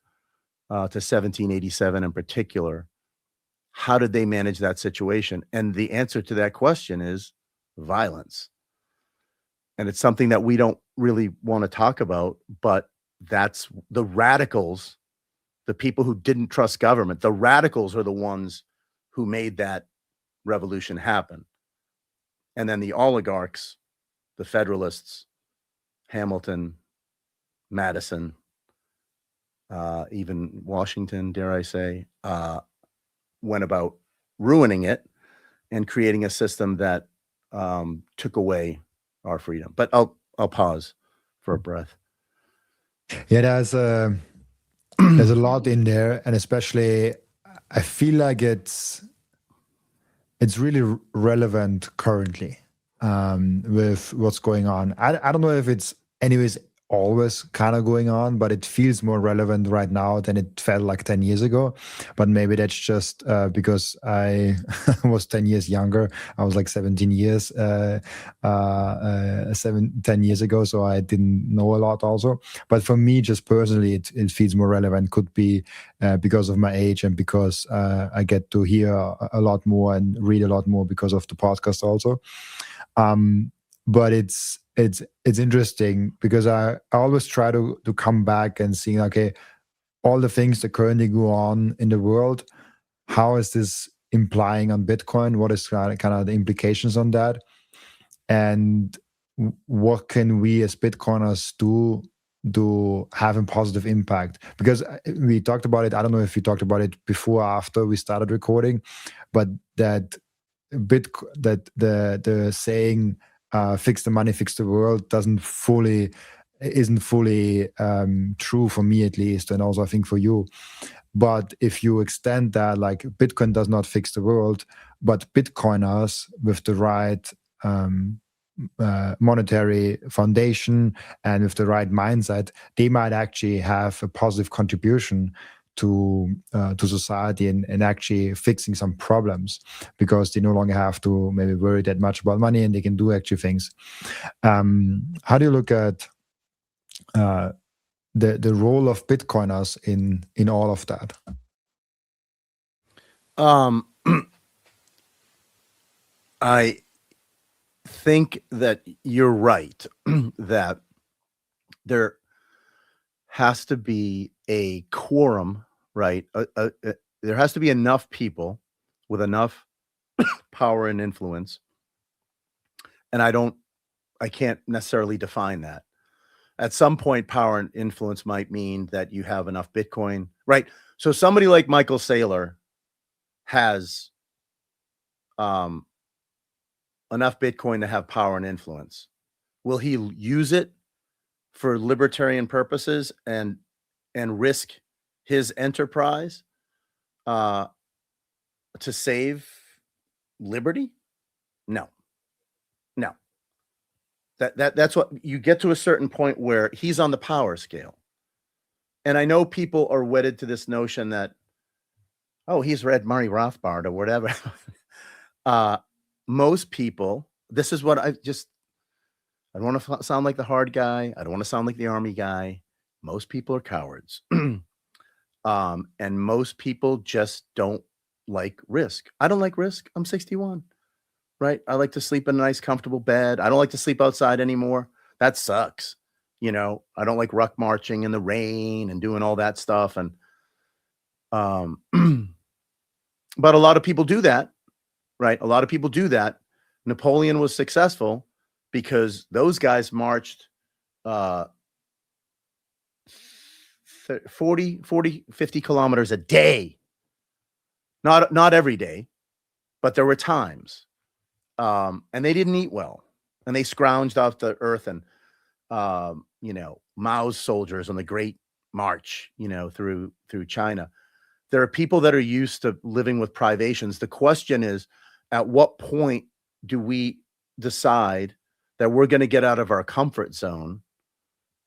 to 1787 in particular, how did they manage that situation? And the answer to that question is violence. And it's something that we don't really want to talk about, but that's the radicals, the people who didn't trust government. The radicals are the ones who made that revolution happen. And then the oligarchs, the Federalists, Hamilton, Madison, even Washington, dare I say, went about ruining it and creating a system that took away our freedom. But I'll pause for a breath. Yeah, there's a lot in there, and especially I feel like it's really relevant currently with what's going on. I don't know if it's anyways always kind of going on, but it feels more relevant right now than it felt like 10 years ago. But maybe that's just because I was 10 years younger. I was like 17 years, 10 years ago. So I didn't know a lot also. But for me, just personally, it feels more relevant. Could be because of my age and because I get to hear a lot more and read a lot more because of the podcast also. But it's interesting because I always try to come back and see, okay, all the things that currently go on in the world, how is this implying on Bitcoin? What is kind of the implications on that? And what can we as Bitcoiners do have a positive impact? Because we talked about it. I don't know if we talked about it before or after we started recording, but that the saying, fix the money, fix the world isn't fully true for me, at least, and also I think for you. But if you extend that, like Bitcoin does not fix the world, but Bitcoiners with the right monetary foundation and with the right mindset, they might actually have a positive contribution to society and actually fixing some problems, because they no longer have to maybe worry that much about money and they can do actually things. How do you look at the role of Bitcoiners in all of that? I think that you're right that there has to be a quorum, right? There has to be enough people with enough power and influence. And I can't necessarily define that. At some point, power and influence might mean that you have enough Bitcoin, right? So somebody like Michael Seyr has enough Bitcoin to have power and influence. Will he use it for libertarian purposes and risk his enterprise to save liberty? No. That's what you get to, a certain point where he's on the power scale. And I know people are wedded to this notion that, oh, he's read Murray Rothbard or whatever. Most people, this is what I don't want to sound like the hard guy. I don't want to sound like the army guy. Most people are cowards. And most people just don't like risk. I don't like risk. I'm 61, right? I like to sleep in a nice, comfortable bed. I don't like to sleep outside anymore. That sucks. I don't like ruck marching in the rain and doing all that stuff. And, but a lot of people do that, right? A lot of people do that. Napoleon was successful because those guys marched 40, 50 kilometers a day. Not every day, but there were times. And they didn't eat well. And they scrounged off the earth. And, Mao's soldiers on the Great March, through China. There are people that are used to living with privations. The question is, at what point do we decide that we're going to get out of our comfort zone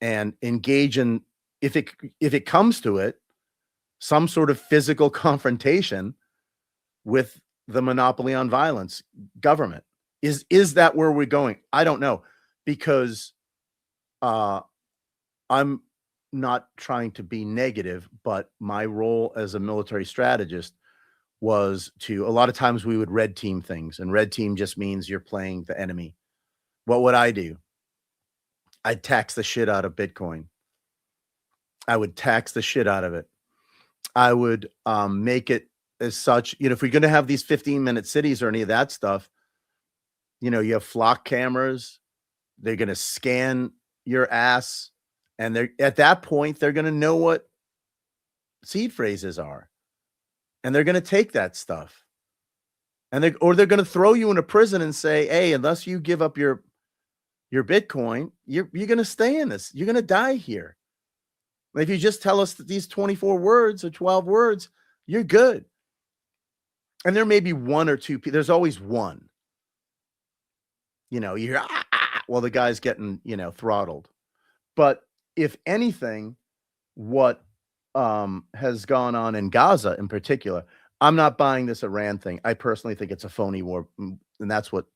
and engage in, if it comes to it, some sort of physical confrontation with the monopoly on violence government? Is that where we're going? I don't know, because I'm not trying to be negative, but my role as a military strategist was a lot of times we would red team things, and red team just means you're playing the enemy. What would I do? I'd tax the shit out of Bitcoin. I would tax the shit out of it. I would make it as such, if we're going to have these 15-minute cities or any of that stuff, you have flock cameras. They're going to scan your ass. And at that point, they're going to know what seed phrases are. And they're going to take that stuff. And they're going to throw you in a prison and say, hey, unless you give up your Bitcoin, you're going to stay in this. You're going to die here. If you just tell us that these 24 words or 12 words, you're good. And there may be one or two people. There's always one. You hear, well, the guy's getting, throttled. But if anything, what has gone on in Gaza in particular, I'm not buying this Iran thing. I personally think it's a phony war. And that's what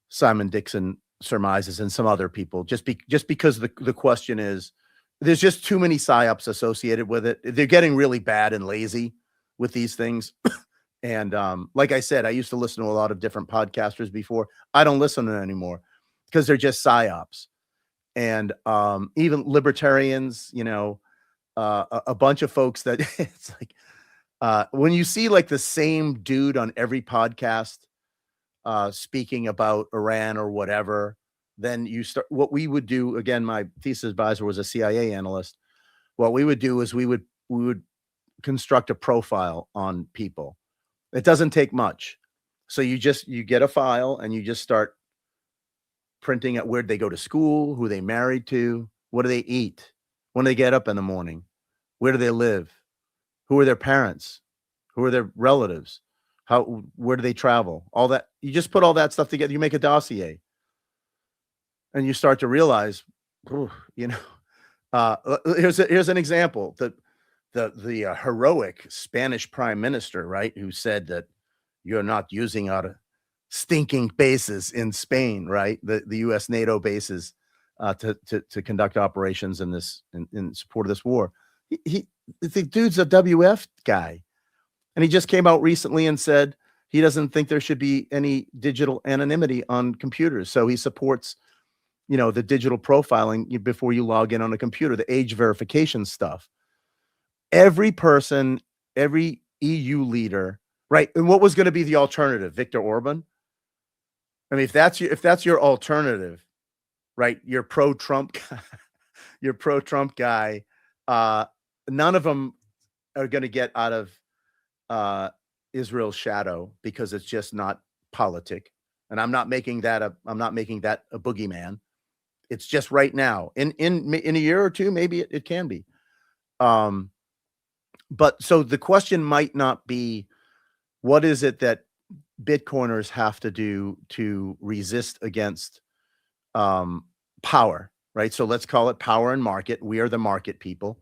Simon Dixon surmises and some other people, just because the question is, there's just too many psyops associated with it. They're getting really bad and lazy with these things. And like I said, I used to listen to a lot of different podcasters before. I don't listen to them anymore because they're just psyops. And even libertarians, a bunch of folks that it's like when you see like the same dude on every podcast speaking about Iran or whatever, then you start. What we would do, again, my thesis advisor was a CIA analyst. What we would do is we would construct a profile on people. It doesn't take much. So you get a file and you just start printing out where'd they go to school, who they married to, what do they eat, when they get up in the morning, where do they live, who are their parents, who are their relatives, where do they travel, all that. You just put all that stuff together, you make a dossier, and you start to realize, here's an example. The heroic Spanish prime minister, right, who said that you're not using our stinking bases in Spain, right, the U.S. NATO bases to conduct operations in support of this war. The dude's a WF guy, and he just came out recently and said he doesn't think there should be any digital anonymity on computers. So he supports, the digital profiling before you log in on a computer, the age verification stuff. Every person, every EU leader, right? And what was going to be the alternative? Viktor Orban? I mean, if that's your alternative, right? You're pro-Trump, you're pro-Trump guy. None of them are going to get out of Israel's shadow because it's just not politic. And I'm not making that a boogeyman. It's just right now. In a year or two, maybe it can be. But so the question might not be, what is it that Bitcoiners have to do to resist against power, right? So let's call it power and market. We are the market people.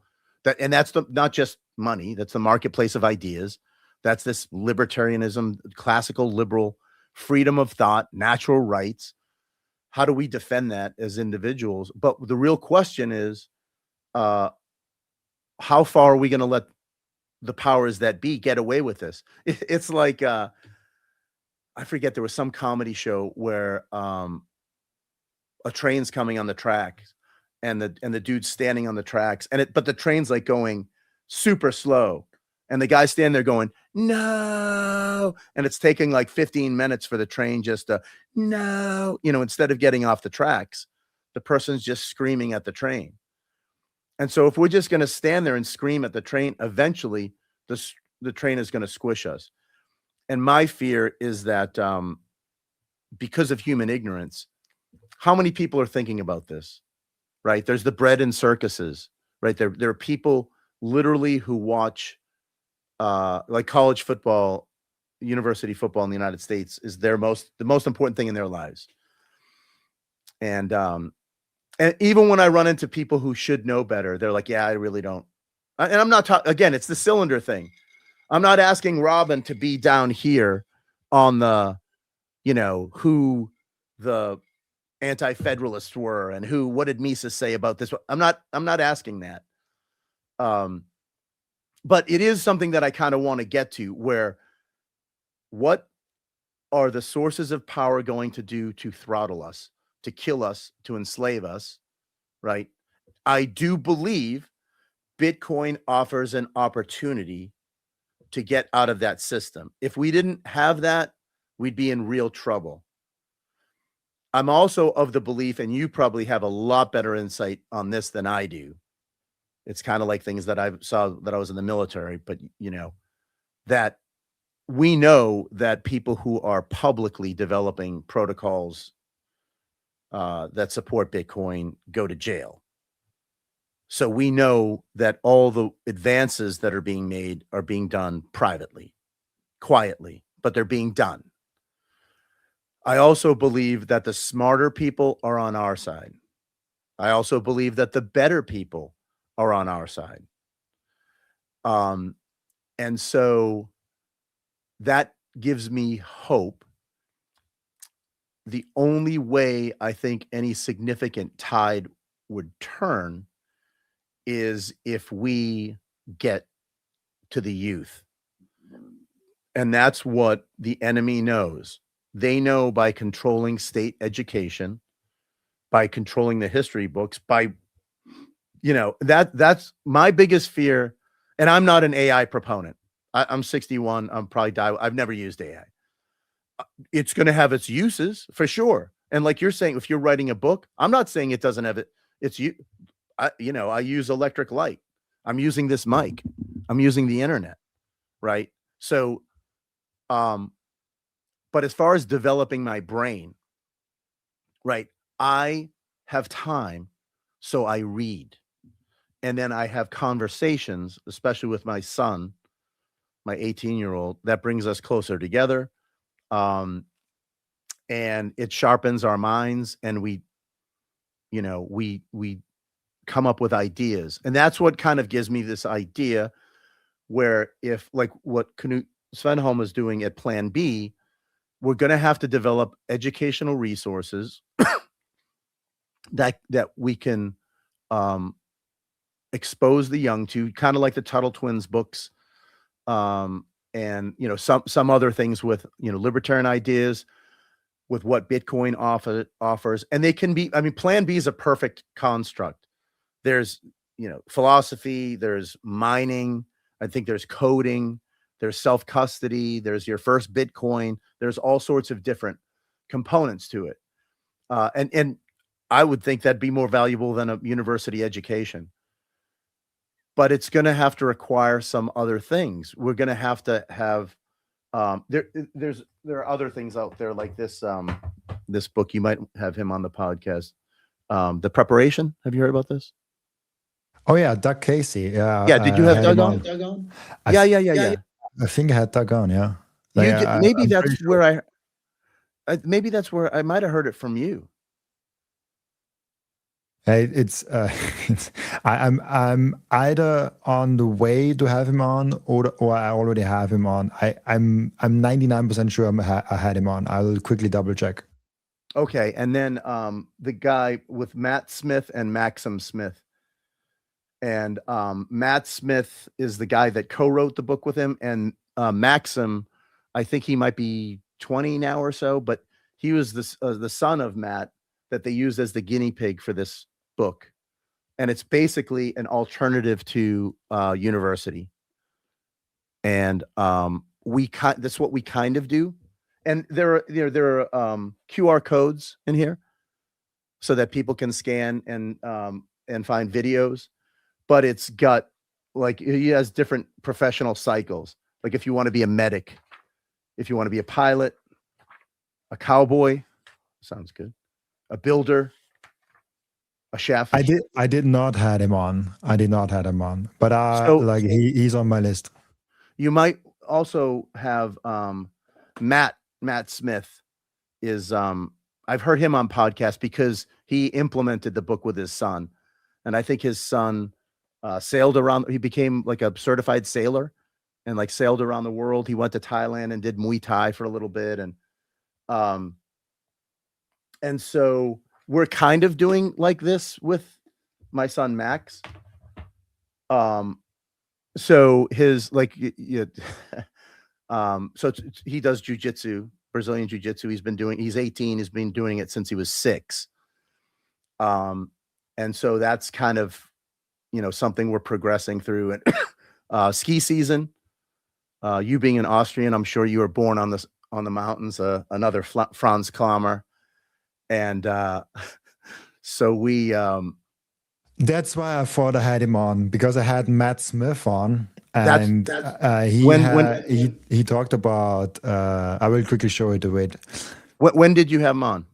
And that's not just money. That's the marketplace of ideas. That's this libertarianism, classical liberal freedom of thought, natural rights. How do we defend that as individuals? But the real question is, how far are we going to let the powers that be get away with this? It's like, I forget, there was some comedy show where a train's coming on the tracks and the dude's standing on the tracks but the train's like going super slow and the guy's standing there going, no. And it's taking like 15 minutes for the train just to, no, instead of getting off the tracks, the person's just screaming at the train. And so if we're just going to stand there and scream at the train, eventually the train is going to squish us. And my fear is that because of human ignorance, how many people are thinking about this, right? There's the bread and circuses, right? There are people literally who watch like college football, university football in the United States is the most important thing in their lives. And even when I run into people who should know better, they're like, yeah, I really don't. And I'm not talking, again, it's the cylinder thing. I'm not asking Robin to be down here on the, who the anti-federalists were and what did Mises say about this? I'm not asking that. But it is something that I kind of want to get to, where what are the sources of power going to do to throttle us, to kill us, to enslave us? right? I do believe Bitcoin offers an opportunity to get out of that system. If we didn't have that, we'd be in real trouble. I'm also of the belief, and you probably have a lot better insight on this than I do. It's kind of like things that I saw that I was in the military, but you know, that we know that people who are publicly developing protocols that support Bitcoin go to jail. So we know that all the advances that are being made are being done privately, quietly, but they're being done. I also believe that the smarter people are on our side. I also believe that the better people are on our side. And so that gives me hope. The only way I think any significant tide would turn is if we get to the youth. And that's what the enemy knows. They know by controlling state education, by controlling the history books, by, you know, that's my biggest fear. And I'm not an AI proponent. I'm 61. I'm probably die. I've never used AI. It's going to have its uses for sure. And like you're saying, if you're writing a book, I'm not saying it doesn't have it. It's you. I use electric light. I'm using this mic. I'm using the internet. Right. So, but as far as developing my brain, right, I have time, so I read. And then I have conversations, especially with my son, my 18-year-old, that brings us closer together. And it sharpens our minds, and we come up with ideas. And that's what kind of gives me this idea where if, like what Knut Svenholm is doing at Plan B, we're going to have to develop educational resources that we can expose the young to, kind of like the Tuttle Twins books, and you know, some other things with, you know, libertarian ideas, with what Bitcoin offers. And they can be, I mean, Plan B is a perfect construct. There's, you know, philosophy, there's mining, I think there's coding, there's self-custody, there's your first Bitcoin, there's all sorts of different components to it. And I would think that'd be more valuable than a university education. But it's going to have to require some other things. We're going to have there are other things out there like this this book. You might have him on the podcast. The Preparation. Have you heard about this? Oh yeah, Doug Casey. Yeah. Yeah. Did you have Doug on? Yeah. I think I had Doug on. Yeah. Maybe that's where maybe that's where I might have heard it from you. I'm either on the way to have him on, or I already have him on. I'm 99% sure I had him on. I'll quickly double check. Okay, and then the guy with Matt Smith and Maxim Smith, and Matt Smith is the guy that co-wrote the book with him, and Maxim, I think he might be 20 now or so, but he was the son of Matt that they used as the guinea pig for this book. And it's basically an alternative to university. And that's what we kind of do. And there are QR codes in here so that people can scan and find videos. But it's got, like, he has different professional cycles. Like if you want to be a medic, if you want to be a pilot, a cowboy, sounds good, a builder, a chef. I did not have him on. But like he's on my list. You might also have Matt Smith is I've heard him on podcast because he implemented the book with his son, and I think his son sailed around. He became like a certified sailor and like sailed around the world. He went to Thailand and did Muay Thai for a little bit, and so we're kind of doing like this with my son Max. So his so he does jujitsu, Brazilian jiu-jitsu. He's 18. He's been doing it since he was 6. And so that's kind of, something we're progressing through. And ski season, you being an Austrian, I'm sure you were born on the mountains, another Franz Klammer. And so we That's why I thought I had him on, because I had Matt Smith on, That's- and he talked about. I will quickly show you the wait. when did you have him on?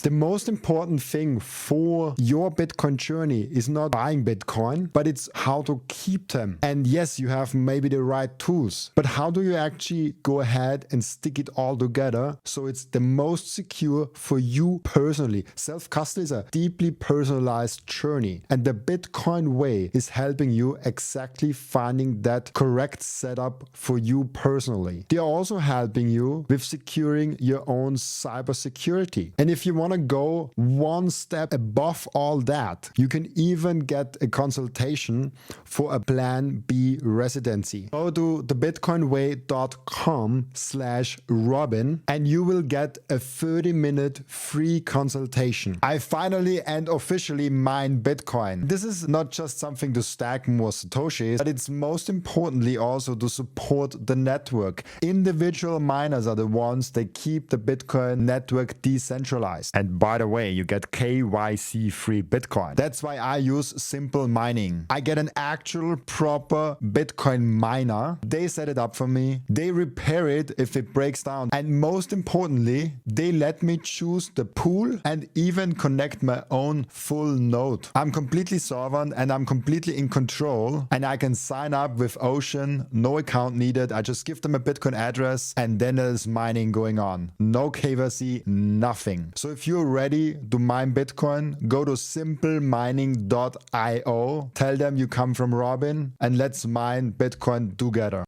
The most important thing for your Bitcoin journey is not buying Bitcoin, but it's how to keep them. And yes, you have maybe the right tools, but how do you actually go ahead and stick it all together so it's the most secure for you personally? Self-custody is a deeply personalized journey, and the Bitcoin way is helping you exactly finding that correct setup for you personally. They are also helping you with securing your own cybersecurity. And if you want to go one step above all that, you can even get a consultation for a Plan B residency. Go to thebitcoinway.com/Robin and you will get a 30-minute free consultation. I finally and officially mine Bitcoin. This is not just something to stack more Satoshis, but it's most importantly also to support the network. Individual miners are the ones that keep the Bitcoin network decentralized. And by the way, you get KYC free Bitcoin. That's why I use Simple Mining. I get an actual proper Bitcoin miner. They set it up for me. They repair it if it breaks down. And most importantly, they let me choose the pool and even connect my own full node. I'm completely sovereign and I'm completely in control, and I can sign up with Ocean, no account needed. I just give them a Bitcoin address and then there's mining going on. No KYC, nothing. So if you're ready to mine Bitcoin, go to simplemining.io, tell them you come from Robin, and let's mine Bitcoin together.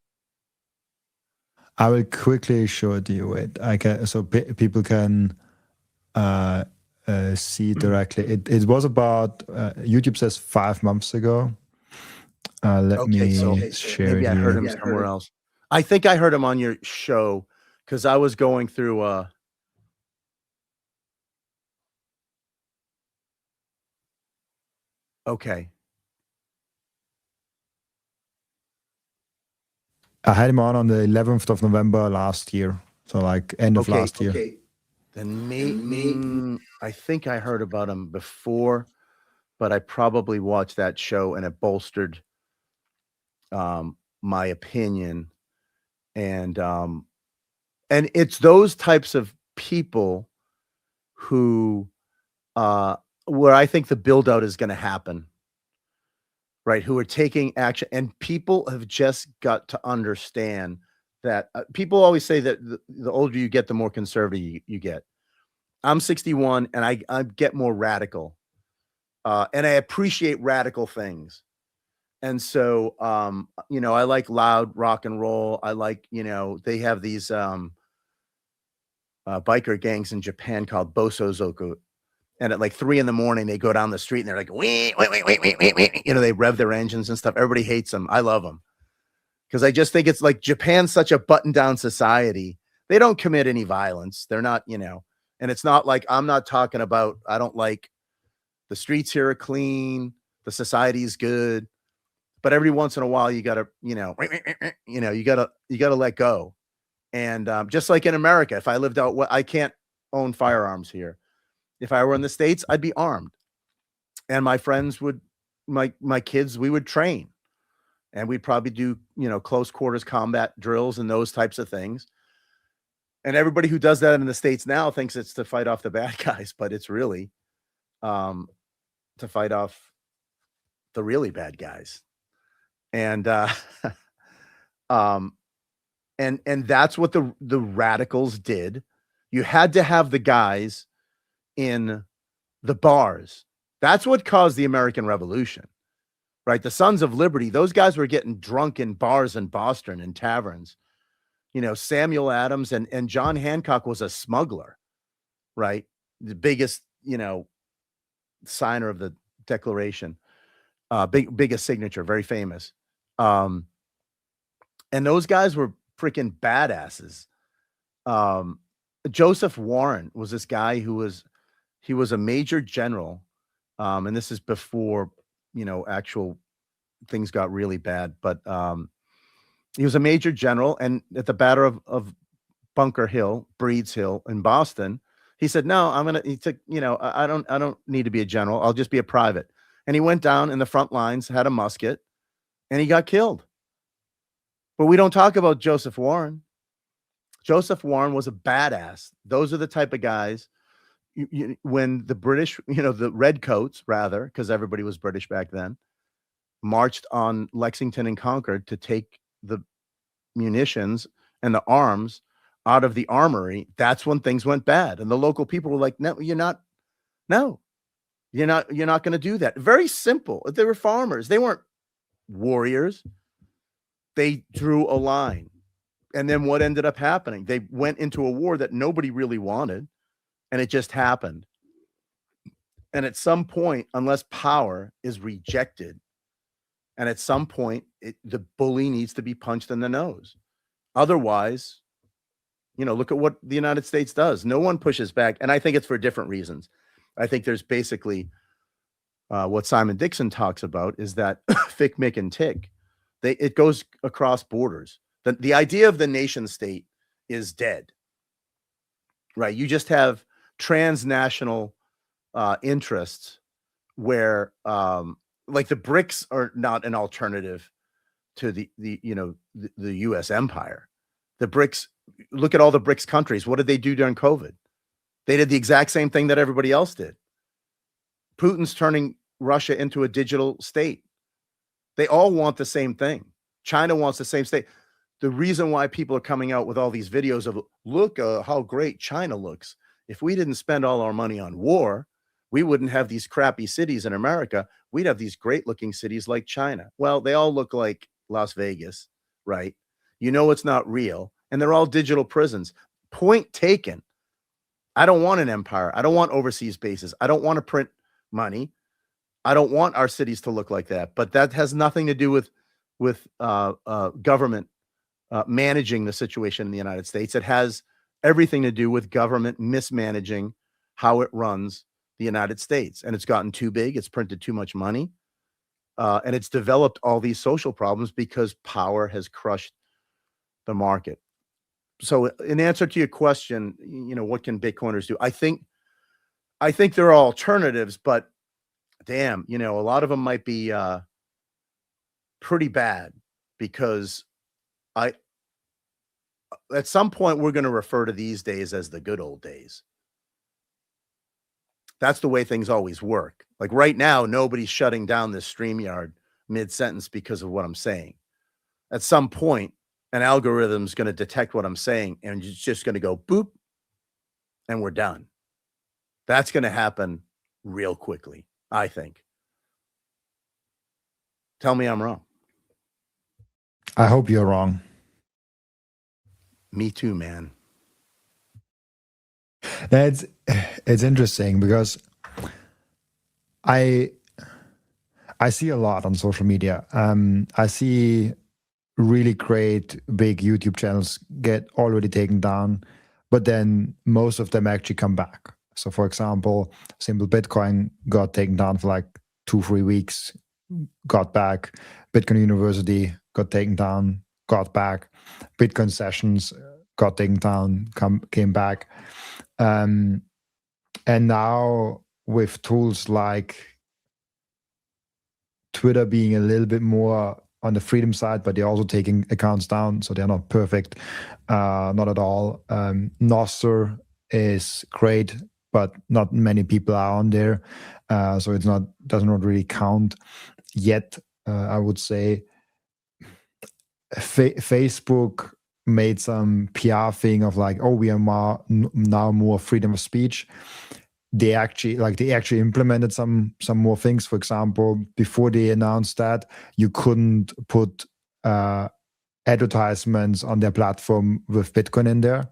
I will quickly show it to you. So people can see directly. It was about, YouTube says 5 months ago. Let me share maybe it I here. heard him somewhere else. I think I heard him on your show because I was going through okay. I had him on the 11th of November last year. So like end of last year. Then maybe I think I heard about him before, but I probably watched that show and it bolstered my opinion. And it's those types of people who where I think the build out is going to happen, right? Who are taking action, and people have just got to understand that people always say that the older you get, the more conservative you get. I'm 61 and I get more radical, and I appreciate radical things. And so, I like loud rock and roll. I like, they have these biker gangs in Japan called Bosozoku. And at like 3 a.m, they go down the street and they're like, wait, they rev their engines and stuff. Everybody hates them. I love them because I just think it's like Japan's such a button down society. They don't commit any violence. They're not, and it's not like, I'm not talking about, I don't like the streets here are clean. The society is good. But every once in a while, you gotta, you gotta let go. And just like in America, if I lived out, I can't own firearms here. If I were in the States, I'd be armed, and my friends would, my kids, we would train, and we'd probably do, close quarters combat drills and those types of things. And everybody who does that in the States now thinks it's to fight off the bad guys, but it's really to fight off the really bad guys. And and that's what the radicals did. You had to have the guys in the bars. That's what caused the American Revolution, right? The Sons of Liberty, those guys were getting drunk in bars in Boston and taverns. Samuel Adams and John Hancock was a smuggler, right? The biggest, signer of the Declaration, biggest signature, very famous. And those guys were freaking badasses. Joseph Warren was this guy who was a major general and this is before, actual things got really bad, but he was a major general, and at the Battle of Bunker Hill, Breeds Hill in Boston, he said, no, he took, I don't need to be a general. I'll just be a private. And he went down in the front lines, had a musket, and he got killed. But we don't talk about Joseph Warren. Joseph Warren was a badass. Those are the type of guys, when the British, the redcoats rather, because everybody was British back then, marched on Lexington and Concord to take the munitions and the arms out of the armory. That's when things went bad. And the local people were like, no, you're not going to do that. Very simple. They were farmers. They weren't warriors. They drew a line. And then what ended up happening? They went into a war that nobody really wanted, and it just happened. And at some point, unless power is rejected, and at some point, the bully needs to be punched in the nose. Otherwise, look at what the United States does. No one pushes back. And I think it's for different reasons. I think there's basically what Simon Dixon talks about is that FIC-MIC-TIC, it goes across borders. The idea of the nation state is dead, right? You just have transnational interests where like the BRICS are not an alternative to the U.S. empire. The BRICS, look at all the BRICS countries. What did they do during COVID? They did the exact same thing that everybody else did. Putin's turning Russia into a digital state. They all want the same thing. China wants the same state. The reason why people are coming out with all these videos of, look how great China looks. If we didn't spend all our money on war, we wouldn't have these crappy cities in America. We'd have these great looking cities like China. Well, they all look like Las Vegas, right? It's not real. And they're all digital prisons. Point taken. I don't want an empire. I don't want overseas bases. I don't want to print money. I don't want our cities to look like that. But that has nothing to do with government managing the situation in the United States. It has everything to do with government mismanaging how it runs the United States. And it's gotten too big. It's printed too much money. And it's developed all these social problems because power has crushed the market. So in answer to your question, what can Bitcoiners do? I think there are alternatives, but damn, a lot of them might be pretty bad, because at some point we're going to refer to these days as the good old days. That's the way things always work. Like right now, nobody's shutting down this StreamYard mid-sentence because of what I'm saying. At some point, an algorithm's going to detect what I'm saying, and it's just going to go boop, and we're done. That's going to happen real quickly, I think. Tell me I'm wrong. I hope you're wrong. Me too, man. It's interesting because I see a lot on social media. I see really great big YouTube channels get already taken down, but then most of them actually come back. So for example, Simple Bitcoin got taken down for like 2-3 weeks, got back. Bitcoin University got taken down, got back. Bitcoin Sessions got taken down, came back. And now with tools like Twitter being a little bit more on the freedom side, but they're also taking accounts down, so they're not perfect, not at all. Nostr is great, but not many people are on there, so it does not really count yet. I would say Facebook made some PR thing of like, oh, we are now more freedom of speech. They actually implemented some more things. For example, before they announced that, you couldn't put advertisements on their platform with Bitcoin in there.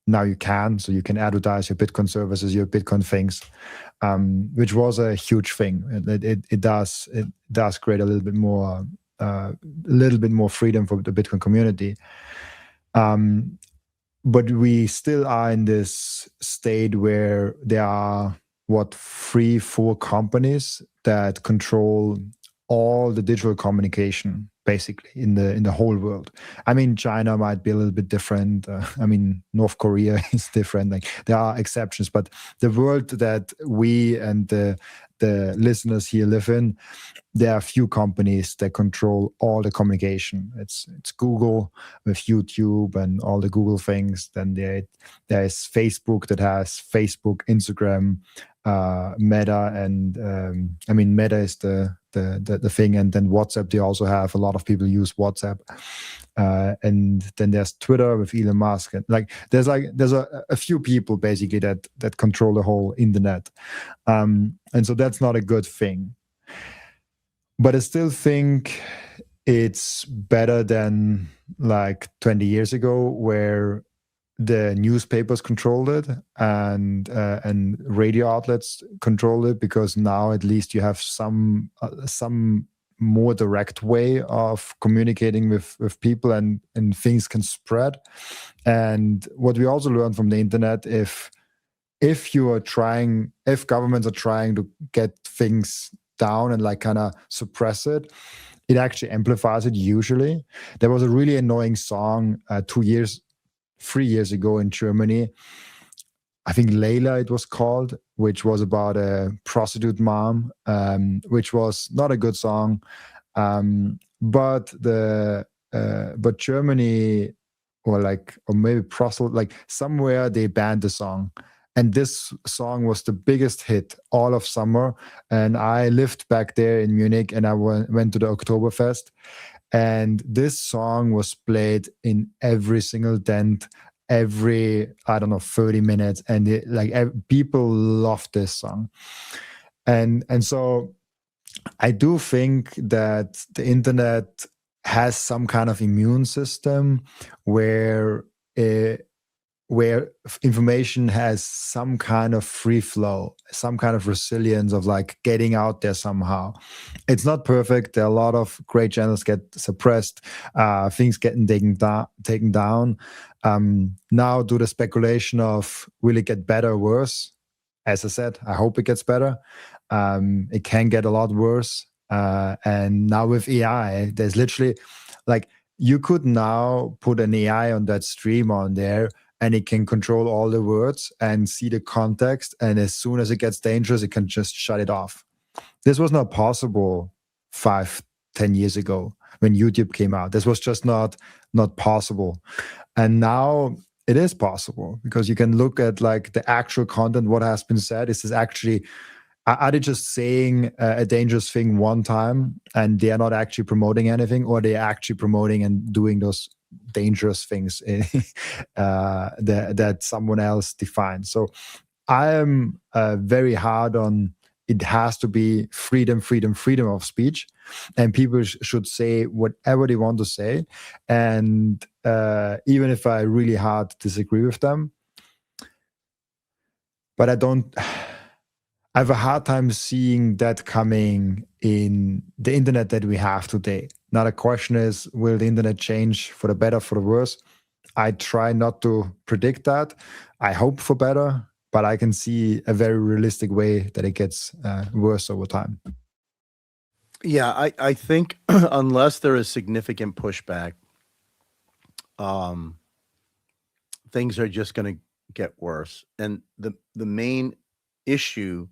Now you can, so you can advertise your Bitcoin services, your Bitcoin things, which was a huge thing. It does create a little bit more freedom for the Bitcoin community. But we still are in this state where there are four companies that control all the digital communication basically in the whole world. I mean, China might be a little bit different. I mean, North Korea is different. Like, there are exceptions, but the world that we and the listeners here live in, there are a few companies that control all the communication. It's Google with YouTube and all the Google things. Then there is Facebook that has Facebook, Instagram, Meta, and I mean, Meta is the thing, and then WhatsApp. They also have a lot of people use WhatsApp, and then there's Twitter with Elon Musk, and there's a few people basically that control the whole internet, and so that's not a good thing. But I still think it's better than like 20 years ago, where the newspapers controlled it and radio outlets controlled it, because now at least you have some more direct way of communicating with people, and things can spread. And what we also learned from the internet, if governments are trying to get things down and like kind of suppress it, it actually amplifies it usually. There was a really annoying song 3 years ago in Germany, I think Layla it was called, which was about a prostitute mom, which was not a good song, but Germany, or maybe Brussels, like somewhere they banned the song. And this song was the biggest hit all of summer. And I lived back there in Munich, and I went to the Oktoberfest. And this song was played in every single tent, every, 30 minutes. And people loved this song. And so I do think that the internet has some kind of immune system where information has some kind of free flow, some kind of resilience of like getting out there somehow. It's not perfect. There are a lot of great channels get suppressed, things getting taken down. Now, do the speculation of will it get better or worse? As I said, I hope it gets better. It can get a lot worse. And now with AI, there's literally you could now put an AI on that stream on there, and it can control all the words and see the context. And as soon as it gets dangerous, it can just shut it off. This was not possible 5-10 years ago when YouTube came out. This was just not possible. And now it is possible, because you can look at the actual content, what has been said. Is this actually, are they just saying a dangerous thing one time and they are not actually promoting anything, or they are actually promoting and doing those dangerous things that someone else defines? So I am very hard on, it has to be freedom of speech, and people should say whatever they want to say. And even if I really hard disagree with them, but I have a hard time seeing that coming in the internet that we have today. Now the question is, will the internet change for the better, for the worse? I try not to predict that. I hope for better, but I can see a very realistic way that it gets worse over time. Yeah, I think unless there is significant pushback, things are just going to get worse. And the main issue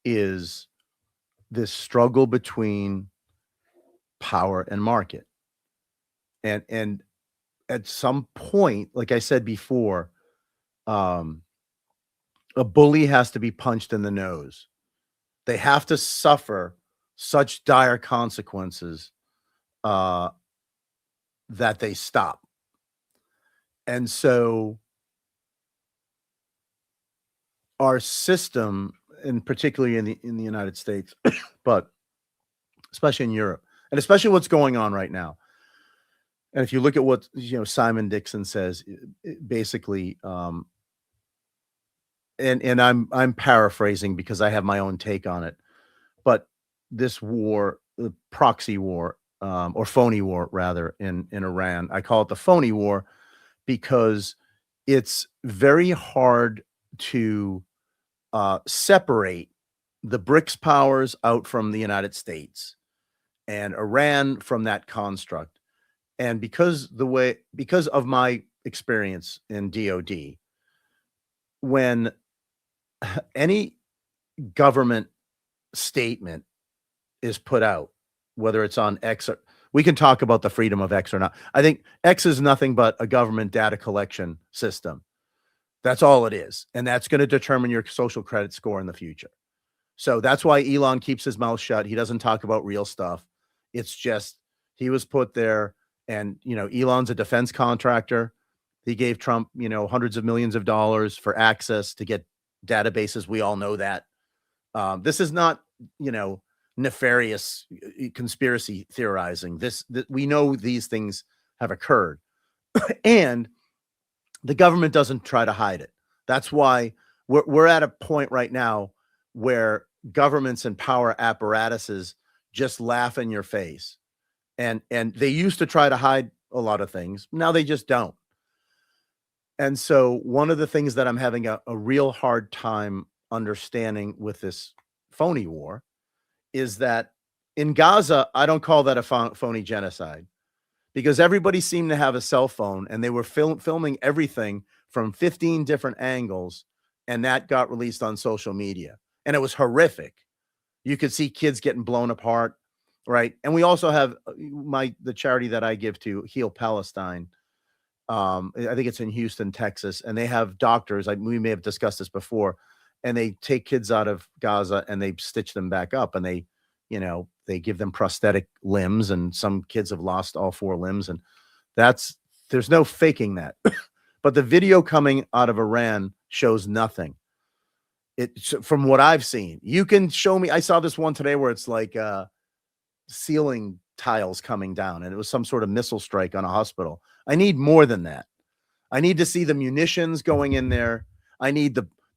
is this struggle between power and market. And at some point, like I said before, a bully has to be punched in the nose. They have to suffer such dire consequences that they stop. And so our system, and particularly in the United States, but especially in Europe, and especially what's going on right now. And if you look at what Simon Dixon says, basically, and I'm paraphrasing because I have my own take on it, but this war, the proxy war, or phony war rather, in Iran, I call it the phony war because it's very hard to separate the BRICS powers out from the United States and Iran from that construct. And because of my experience in DOD, when any government statement is put out, whether it's on X, or we can talk about the freedom of X or not. I think X is nothing but a government data collection system. That's all it is. And that's going to determine your social credit score in the future. So that's why Elon keeps his mouth shut. He doesn't talk about real stuff. It's just, he was put there, and, Elon's a defense contractor. He gave Trump, hundreds of millions of dollars for access to get databases. We all know that. This is not, nefarious conspiracy theorizing. We know these things have occurred, and the government doesn't try to hide it. That's why we're at a point right now where governments and power apparatuses just laugh in your face, and they used to try to hide a lot of things. Now they just don't. And so one of the things that I'm having a real hard time understanding with this phony war is that in Gaza, I don't call that a phony genocide, because everybody seemed to have a cell phone, and they were filming everything from 15 different angles, and that got released on social media, and it was horrific. You could see kids getting blown apart, right? And we also have the charity that I give to, Heal Palestine. I think it's in Houston, Texas, and they have doctors. We may have discussed this before, and they take kids out of Gaza and they stitch them back up, and they give them prosthetic limbs, and some kids have lost all 4 limbs, and there's no faking that. But the video coming out of Iran shows nothing. From what I've seen, you can show me. I saw this one today where it's like ceiling tiles coming down, and it was some sort of missile strike on a hospital. I need more than that. I need to see the munitions going in there.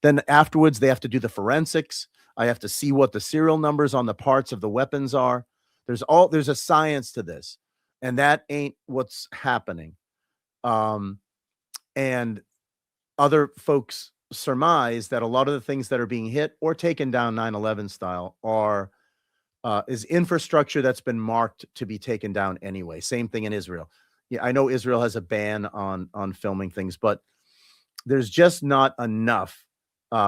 Then afterwards they have to do the forensics. I have to see what the serial numbers on the parts of the weapons are. There's a science to this, and that ain't what's happening. And other folks surmise that a lot of the things that are being hit or taken down 9/11 style is infrastructure that's been marked to be taken down anyway. Same thing in Israel. Yeah, I know Israel has a ban on filming things, but there's just not enough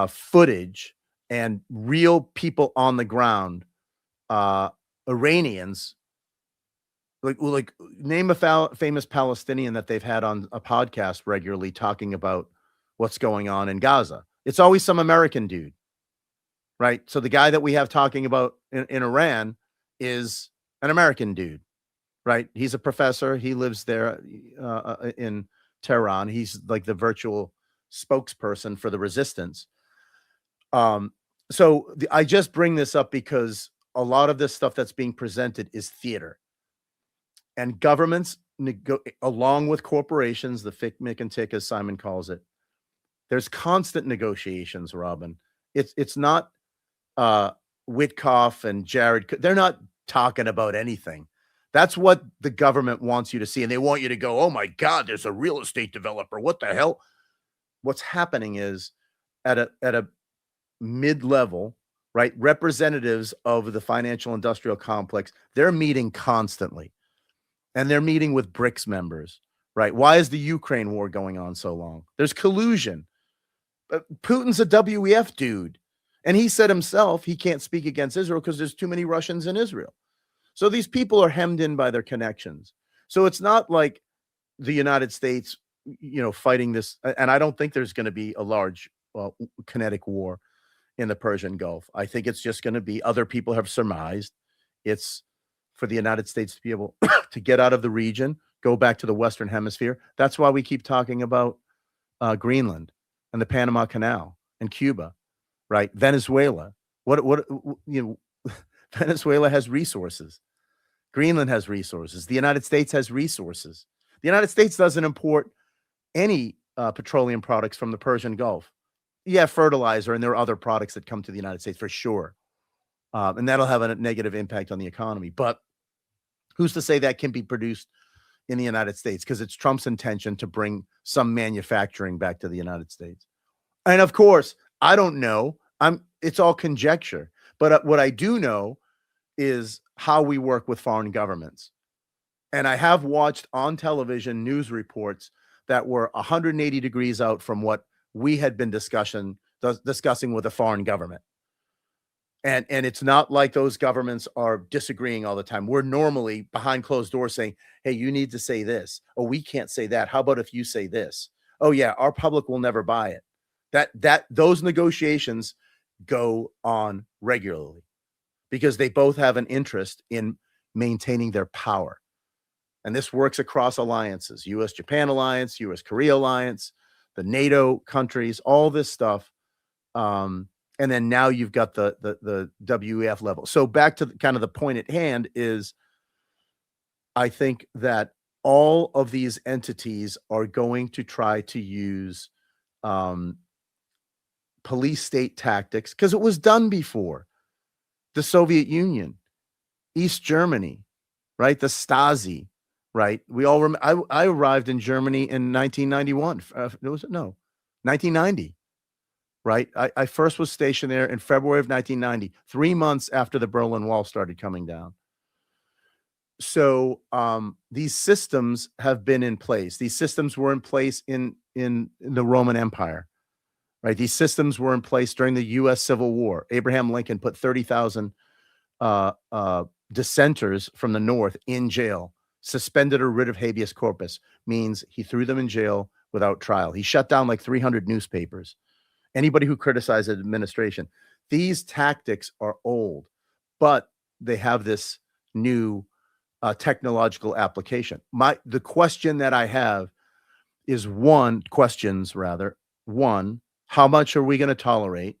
footage and real people on the ground, Iranians. Like name a famous Palestinian that they've had on a podcast regularly talking about what's going on in Gaza. It's always some American dude, right? So the guy that we have talking about in Iran is an American dude, right? He's a professor. He lives there in Tehran. He's like the virtual spokesperson for the resistance. I just bring this up because a lot of this stuff that's being presented is theater. And governments, along with corporations, the FIC-MIC-TIC, as Simon calls it, there's constant negotiations, Robin. It's not Witkoff and Jared. They're not talking about anything. That's what the government wants you to see. And they want you to go, oh my God, there's a real estate developer. What the hell? What's happening is at a mid-level, right, representatives of the financial industrial complex, they're meeting constantly. And they're meeting with BRICS members, right? Why is the Ukraine war going on so long? There's collusion. Putin's a WEF dude. And he said himself he can't speak against Israel because there's too many Russians in Israel. So these people are hemmed in by their connections. So it's not like the United States, fighting this. And I don't think there's going to be a large kinetic war in the Persian Gulf. I think it's just going to be, other people have surmised, it's for the United States to be able to get out of the region, go back to the Western Hemisphere. That's why we keep talking about Greenland and the Panama Canal and Cuba, right? Venezuela. Venezuela has resources. Greenland has resources. The United States has resources. The United States doesn't import any petroleum products from the Persian Gulf. Yeah, fertilizer, and there are other products that come to the United States for sure. And that'll have a negative impact on the economy. But who's to say that can be produced in the United States? Because it's Trump's intention to bring some manufacturing back to the United States. And of course, I don't know. It's all conjecture. But what I do know is how we work with foreign governments. And I have watched on television news reports that were 180 degrees out from what we had been discussing with a foreign government. And it's not like those governments are disagreeing all the time. We're normally behind closed doors saying, hey, you need to say this. Oh, we can't say that. How about if you say this? Oh, yeah, our public will never buy it. Those negotiations go on regularly because they both have an interest in maintaining their power. And this works across alliances, U.S.-Japan alliance, U.S.-Korea alliance, the NATO countries, all this stuff. And then now you've got the WEF level. So back to kind of the point at hand is, I think that all of these entities are going to try to use police state tactics because it was done before. The Soviet Union, East Germany, right? The Stasi, right? We all remember. I arrived in Germany in 1991. 1990. Right. I first was stationed there in February of 1990, 3 months after the Berlin Wall started coming down. So these systems have been in place. These systems were in place in the Roman Empire. Right. These systems were in place during the U.S. Civil War. Abraham Lincoln put 30,000 dissenters from the North in jail, suspended a writ of habeas corpus, means he threw them in jail without trial. He shut down like 300 newspapers. Anybody who criticized the administration. These tactics are old, but they have this new technological application. The question that I have is one, how much are we going to tolerate?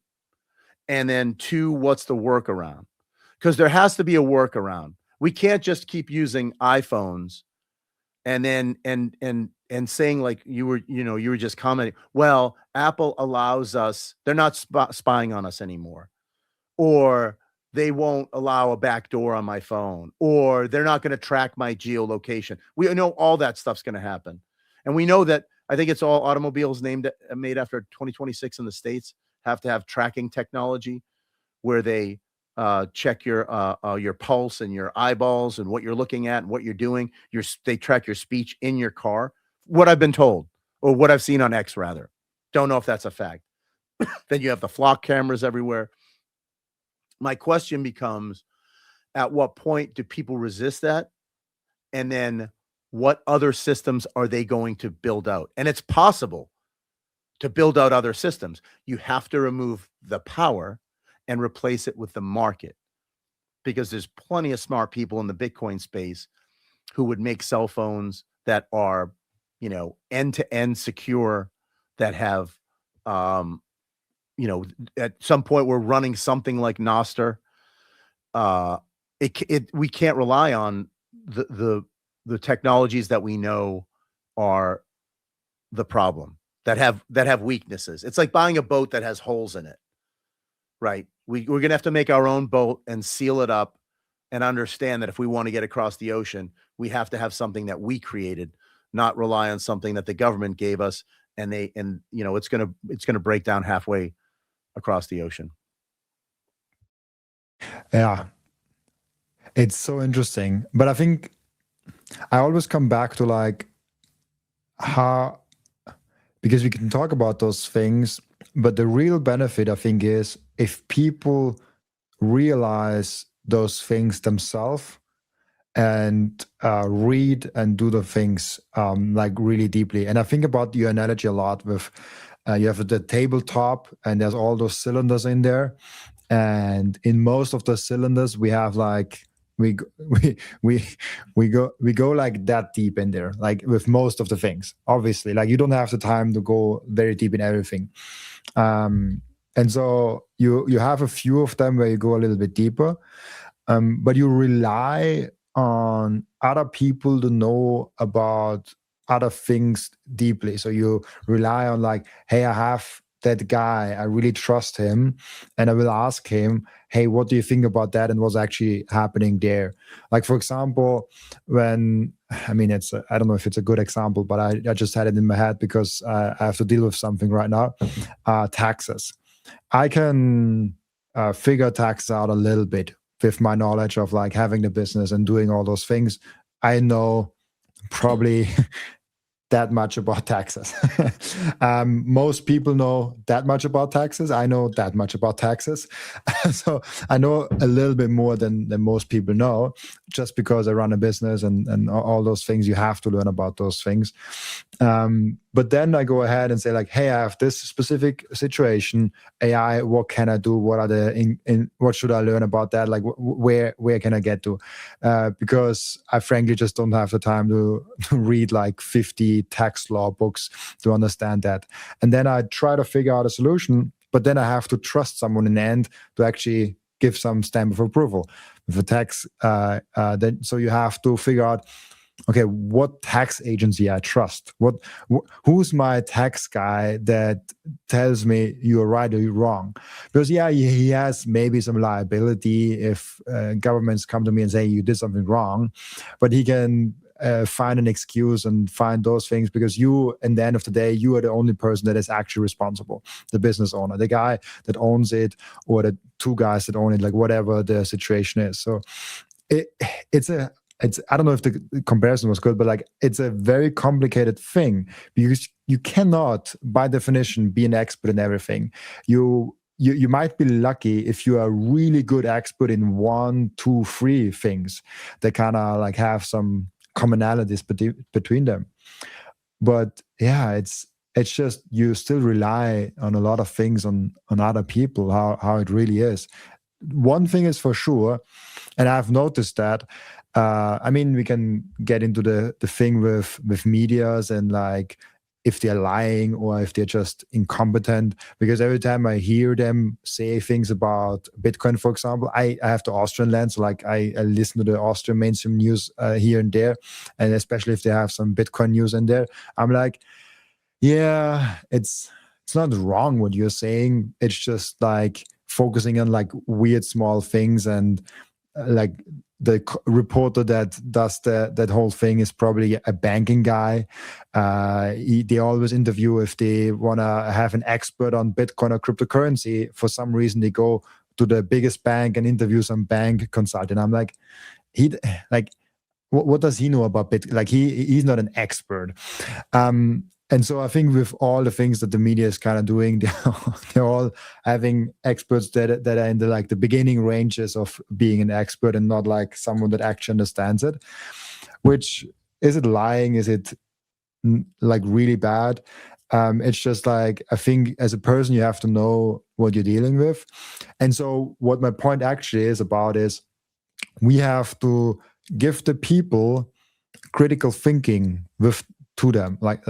And then two, what's the workaround? Because there has to be a workaround. We can't just keep using iPhones and then and saying, like you were just commenting, well, Apple allows us, they're not spying on us anymore, or they won't allow a backdoor on my phone, or they're not going to track my geolocation. We know all that stuff's going to happen. And we know that, I think it's all automobiles made after 2026 in the States have to have tracking technology where they check your pulse and your eyeballs and what you're looking at and what you're doing. They track your speech in your car. What I've been told, or what I've seen on X, rather. Don't know if that's a fact. Then you have the flock cameras everywhere. My question becomes, at what point do people resist that? And then what other systems are they going to build out? And it's possible to build out other systems. You have to remove the power and replace it with the market, because there's plenty of smart people in the Bitcoin space who would make cell phones that are, end-to-end secure, that have, at some point we're running something like Nostr. We can't rely on the technologies that we know are the problem, that have weaknesses. It's like buying a boat that has holes in it, right? We're going to have to make our own boat and seal it up and understand that if we want to get across the ocean, we have to have something that we created, not rely on something that the government gave us, and it's going to break down halfway across the ocean. Yeah. It's so interesting. But I think I always come back to like how, because we can talk about those things, but the real benefit, I think, is if people realize those things themselves and read and do the things like really deeply. And I think about your analogy a lot with you have the tabletop and there's all those cylinders in there. And in most of the cylinders, we have like, we go like that deep in there, like with most of the things. Obviously, like you don't have the time to go very deep in everything. And so you have a few of them where you go a little bit deeper, but you rely on other people to know about other things deeply. So you rely on like, hey, I have that guy, I really trust him, and I will ask him, hey, what do you think about that and what's actually happening there? Like, for example, I don't know if it's a good example, but I just had it in my head because I have to deal with something right now, taxes. I can figure taxes out a little bit with my knowledge of like having the business and doing all those things. I know probably that much about taxes. Most people know that much about taxes. I know that much about taxes. So I know a little bit more than most people know, just because I run a business and all those things. You have to learn about those things. But then I go ahead and say like, hey, I have this specific situation. AI, what can I do? What are what should I learn about that? Like where can I get to? Because I frankly just don't have the time to read like 50 tax law books to understand that. And then I try to figure out a solution, but then I have to trust someone in the end to actually give some stamp of approval with a tax. So you have to figure out, okay, what tax agency I trust? Who's my tax guy that tells me you're right or you're wrong? Because yeah, he has maybe some liability if governments come to me and say you did something wrong, but he can find an excuse and find those things, because you, in the end of the day, you are the only person that is actually responsible. The business owner, the guy that owns it, or the two guys that own it, like whatever the situation is. So it's I don't know if the comparison was good, but like it's a very complicated thing, because you cannot, by definition, be an expert in everything. You might be lucky if you are a really good expert in 1, 2, 3 things that kind of like have some commonalities between them. But yeah, it's just you still rely on a lot of things on other people, how it really is. One thing is for sure, and I've noticed that. I mean, we can get into the thing with medias and like if they're lying or if they're just incompetent, because every time I hear them say things about Bitcoin, for example, I have the Austrian lens, so like I listen to the Austrian mainstream news here and there, and especially if they have some Bitcoin news in there, I'm like, yeah, it's not wrong what you're saying. It's just like focusing on like weird small things, and like the reporter that does that whole thing is probably a banking guy. They always interview, if they want to have an expert on Bitcoin or cryptocurrency, for some reason they go to the biggest bank and interview some bank consultant. I'm like, what does he know about Bitcoin? Like he's not an expert. And so I think with all the things that the media is kind of doing, they're all having experts that are in the beginning ranges of being an expert, and not like someone that actually understands it. Which, is it lying? Is it like really bad? It's just like, I think as a person you have to know what you're dealing with. And so what my point actually is about is we have to give the people critical thinking to them, like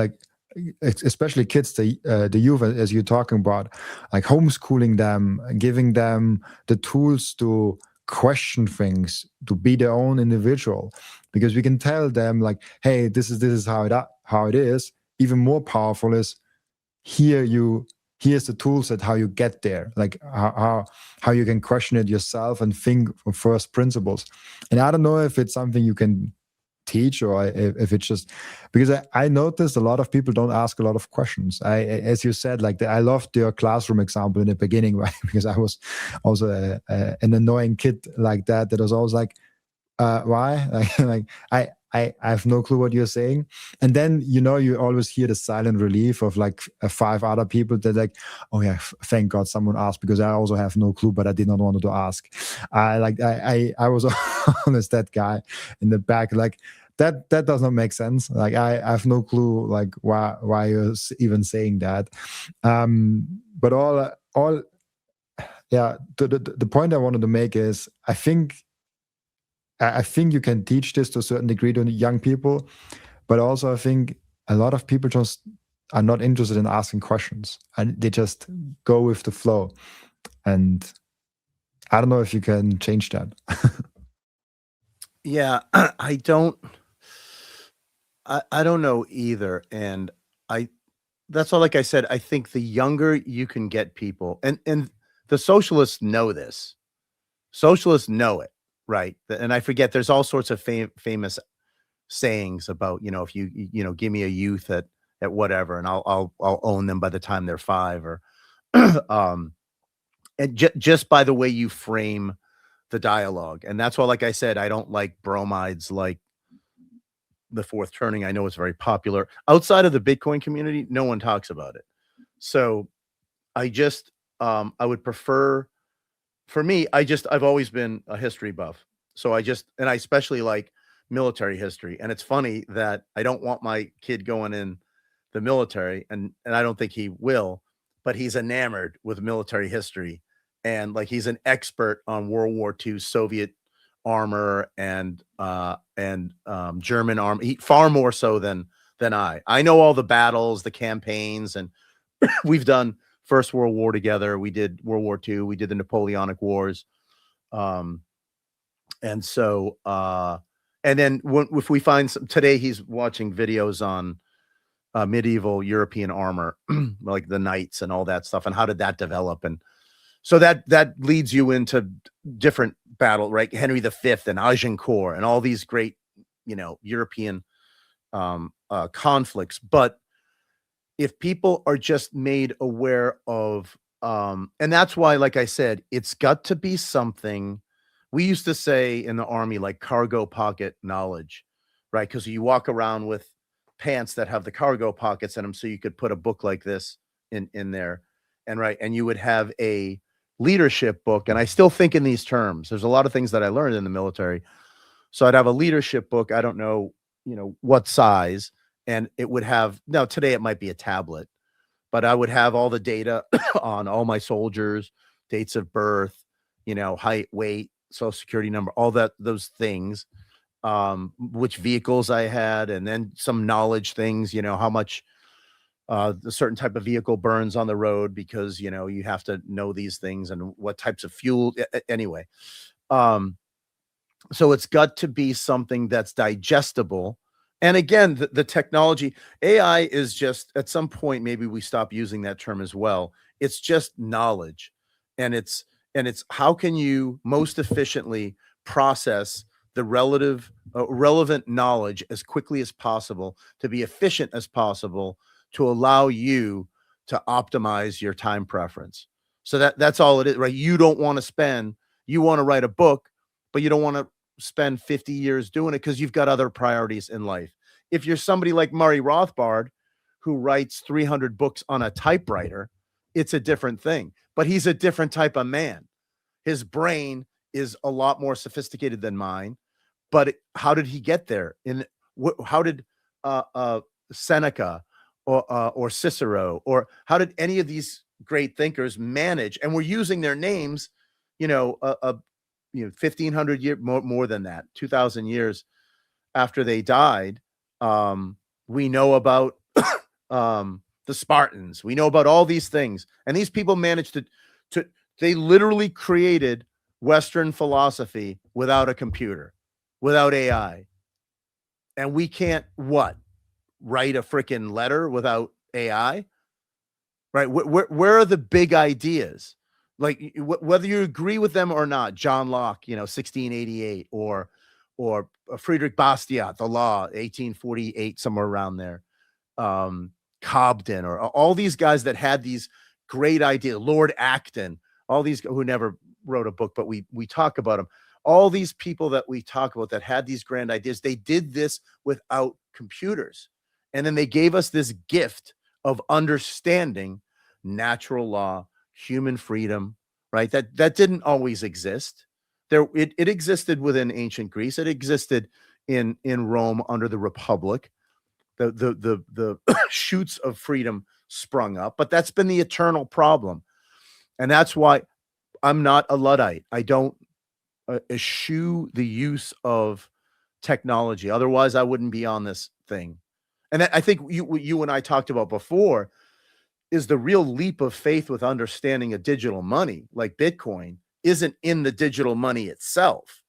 especially kids, the youth, as you're talking about, like homeschooling them, giving them the tools to question things, to be their own individual, because we can tell them like, hey, this is how it is. Even more powerful is here's the tool set how you get there, like how you can question it yourself and think from first principles. And I don't know if it's something you can teach, or if it's just because I noticed a lot of people don't ask a lot of questions. As you said, like I loved your classroom example in the beginning, right? Because I was also an annoying kid like that was always like, why? I have no clue what you're saying. And then, you always hear the silent relief of like 5 other people that like, oh yeah, thank God someone asked, because I also have no clue, but I did not want to ask. I was always that guy in the back, like that does not make sense. Like I have no clue like why you're even saying that. But all yeah, the point I wanted to make is I think you can teach this to a certain degree to young people, but also I think a lot of people just are not interested in asking questions, and they just go with the flow. And I don't know if you can change that. Yeah, I don't know either. And that's all, like I said, I think the younger you can get people, and the socialists know this. Socialists know it, right? And I forget, there's all sorts of famous sayings about, if you give me a youth at whatever, and I'll own them by the time they're 5, or and just by the way you frame the dialogue. And that's why, like I said, I don't like bromides like the fourth turning. I know it's very popular outside of the Bitcoin community. No one talks about it. So I just, I would prefer, for me, I've always been a history buff. So I especially like military history. And it's funny that I don't want my kid going in the military, and I don't think he will, but he's enamored with military history. And like, he's an expert on World War II Soviet armor and German armor, far more so than I know all the battles, the campaigns, and we've done First World War together. We did World War II. We did the Napoleonic Wars. And so, and then if we find some, today he's watching videos on medieval European armor, like the knights and all that stuff, and how did that develop? And so that leads you into different battle, right? Henry V and Agincourt and all these great, European conflicts. But if people are just made aware of, and that's why, like I said, it's got to be something. We used to say in the Army, like cargo pocket knowledge, right? Because you walk around with pants that have the cargo pockets in them, so you could put a book like this in there, and you would have a leadership book. And I still think in these terms. There's a lot of things that I learned in the military. So I'd have a leadership book. I don't know, what size, and it would have, now today it might be a tablet, but I would have all the data on all my soldiers, dates of birth, height, weight, social security number, all those things, which vehicles I had, and then some knowledge things, how much a certain type of vehicle burns on the road, because, you have to know these things, and what types of fuel. Anyway. So it's got to be something that's digestible. And again, the technology, AI is just, at some point, maybe we stop using that term as well. It's just knowledge. And it's how can you most efficiently process the relevant knowledge as quickly as possible, to be efficient as possible, to allow you to optimize your time preference. So that's all it is, right? You want to write a book, but you don't want to spend 50 years doing it because you've got other priorities in life. If you're somebody like Murray Rothbard, who writes 300 books on a typewriter, it's a different thing. But he's a different type of man. His brain is a lot more sophisticated than mine. But how did he get there? How did Seneca or Cicero, or how did any of these great thinkers manage? And we're using their names, 1,500 years, more than that, 2,000 years after they died. We know about the Spartans. We know about all these things. And these people managed to they literally created Western philosophy without a computer, without AI. And we can't, write a freaking letter without AI? Right? Where are the big ideas? Like, whether you agree with them or not, John Locke, 1688, or Friedrich Bastiat, The Law, 1848, somewhere around there, Cobden, or all these guys that had these great ideas, Lord Acton, all these who never wrote a book, but we talk about them. All these people that we talk about that had these grand ideas, they did this without computers. And then they gave us this gift of understanding natural law, human freedom, right? That didn't always exist. It existed within ancient Greece. It existed in Rome under the Republic. The shoots of freedom sprung up, but that's been the eternal problem. And that's why I'm not a Luddite. I don't eschew the use of technology. Otherwise, I wouldn't be on this thing. And I think what you and I talked about before is the real leap of faith with understanding a digital money like Bitcoin isn't in the digital money itself.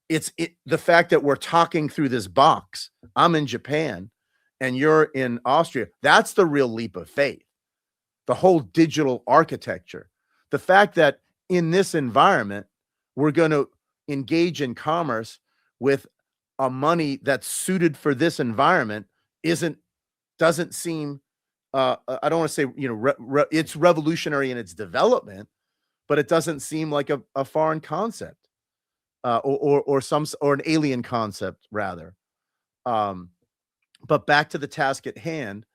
It's the fact that we're talking through this box. I'm in Japan and you're in Austria. That's the real leap of faith. The whole digital architecture. The fact that in this environment, we're going to engage in commerce with a money that's suited for this environment doesn't seem, I don't want to say, it's revolutionary in its development, but it doesn't seem like a foreign concept, or an alien concept rather. But back to the task at hand.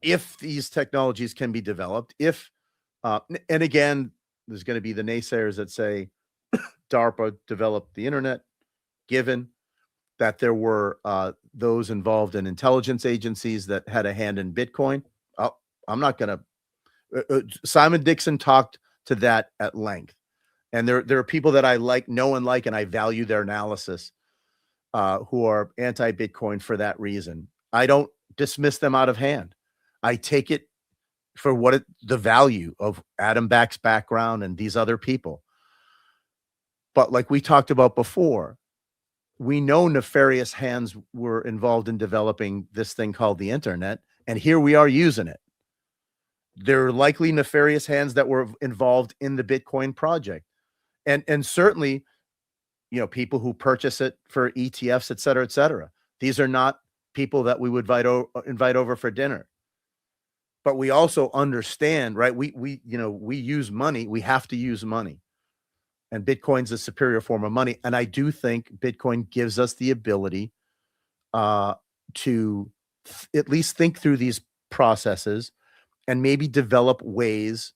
If these technologies can be developed, and again, there's going to be the naysayers that say DARPA developed the internet, given that there were those involved in intelligence agencies that had a hand in Bitcoin. I'm not going to. Simon Dixon talked to that at length, and there are people that I know and like, and I value their analysis, who are anti-Bitcoin for that reason. I don't dismiss them out of hand. I take it for the value of Adam Back's background and these other people. But like we talked about before, we know nefarious hands were involved in developing this thing called the internet, and here we are using it. There are likely nefarious hands that were involved in the Bitcoin project, and certainly, people who purchase it for ETFs, et cetera, et cetera. These are not people that we would invite over for dinner. But we also understand, right? We use money. We have to use money. And Bitcoin's a superior form of money. And I do think Bitcoin gives us the ability to at least think through these processes and maybe develop ways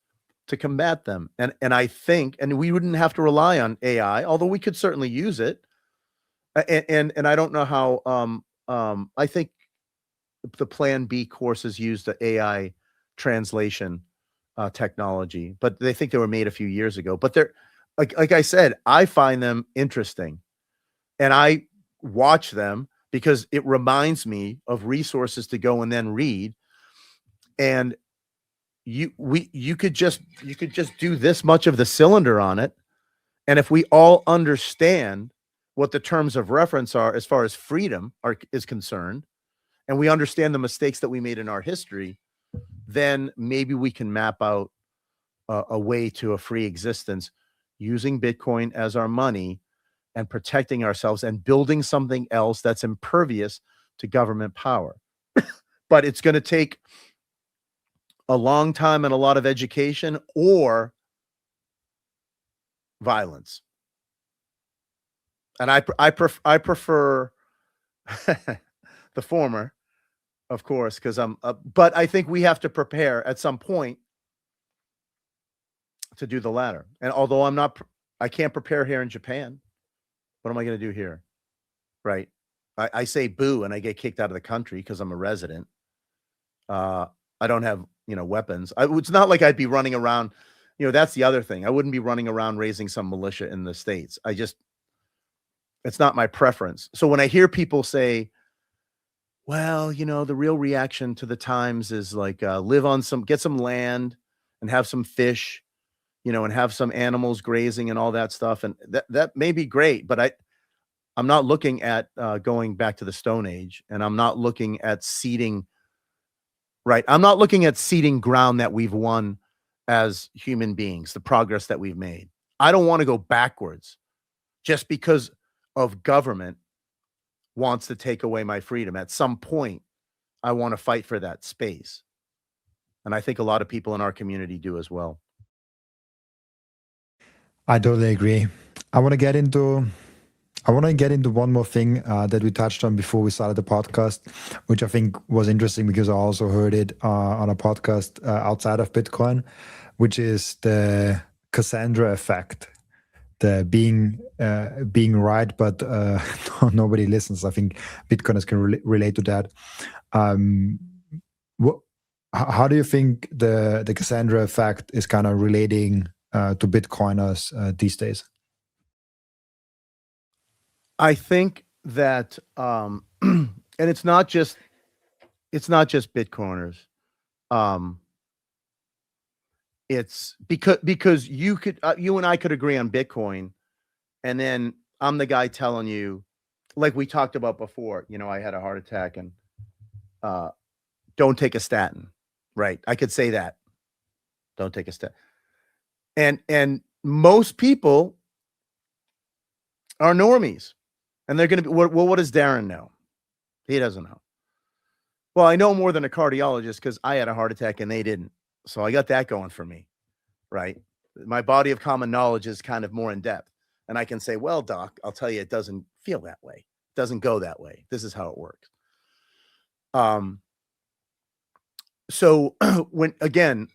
to combat them. And I think, and we wouldn't have to rely on AI, although we could certainly use it. And I don't know how, I think the Plan B courses used the AI translation technology, but they think they were made a few years ago. But they're, like I said, I find them interesting, and I watch them because it reminds me of resources to go and then read. And you could just do this much of the cylinder on it, and if we all understand what the terms of reference are as far as freedom is concerned, and we understand the mistakes that we made in our history, then maybe we can map out a way to a free existence using Bitcoin as our money and protecting ourselves and building something else that's impervious to government power. But it's going to take a long time and a lot of education or violence. And I prefer the former, of course, because but I think we have to prepare at some point to do the latter. And although I can't prepare here in Japan, what am I going to do here? Right. I say boo and I get kicked out of the country because I'm a resident. I don't have, weapons. It's not like I'd be running around, that's the other thing. I wouldn't be running around raising some militia in the States. It's not my preference. So when I hear people say, well, the real reaction to the times is like, get some land and have some fish, and have some animals grazing and all that stuff. And that may be great, but I'm not looking at going back to the Stone Age, and I'm not looking at ceding. Right. I'm not looking at ceding ground that we've won as human beings, the progress that we've made. I don't want to go backwards just because of government wants to take away my freedom. At some point, I want to fight for that space. And I think a lot of people in our community do as well. I totally agree. I want to get into one more thing that we touched on before we started the podcast, which I think was interesting because I also heard it on a podcast outside of Bitcoin, which is the Cassandra effect, the being right, but nobody listens. I think Bitcoiners can relate to that. How do you think the Cassandra effect is kind of relating to Bitcoiners these days? I think that, and it's not just Bitcoiners. It's because you and I could agree on Bitcoin, and then I'm the guy telling you, like we talked about before, I had a heart attack and don't take a statin, right? I could say that. Don't take a statin. And most people are normies. And they're going to be, well, what does Daren know? He doesn't know. Well, I know more than a cardiologist because I had a heart attack and they didn't. So I got that going for me, right? My body of common knowledge is kind of more in depth. And I can say, well, doc, I'll tell you, it doesn't feel that way. It doesn't go that way. This is how it works. So when, again,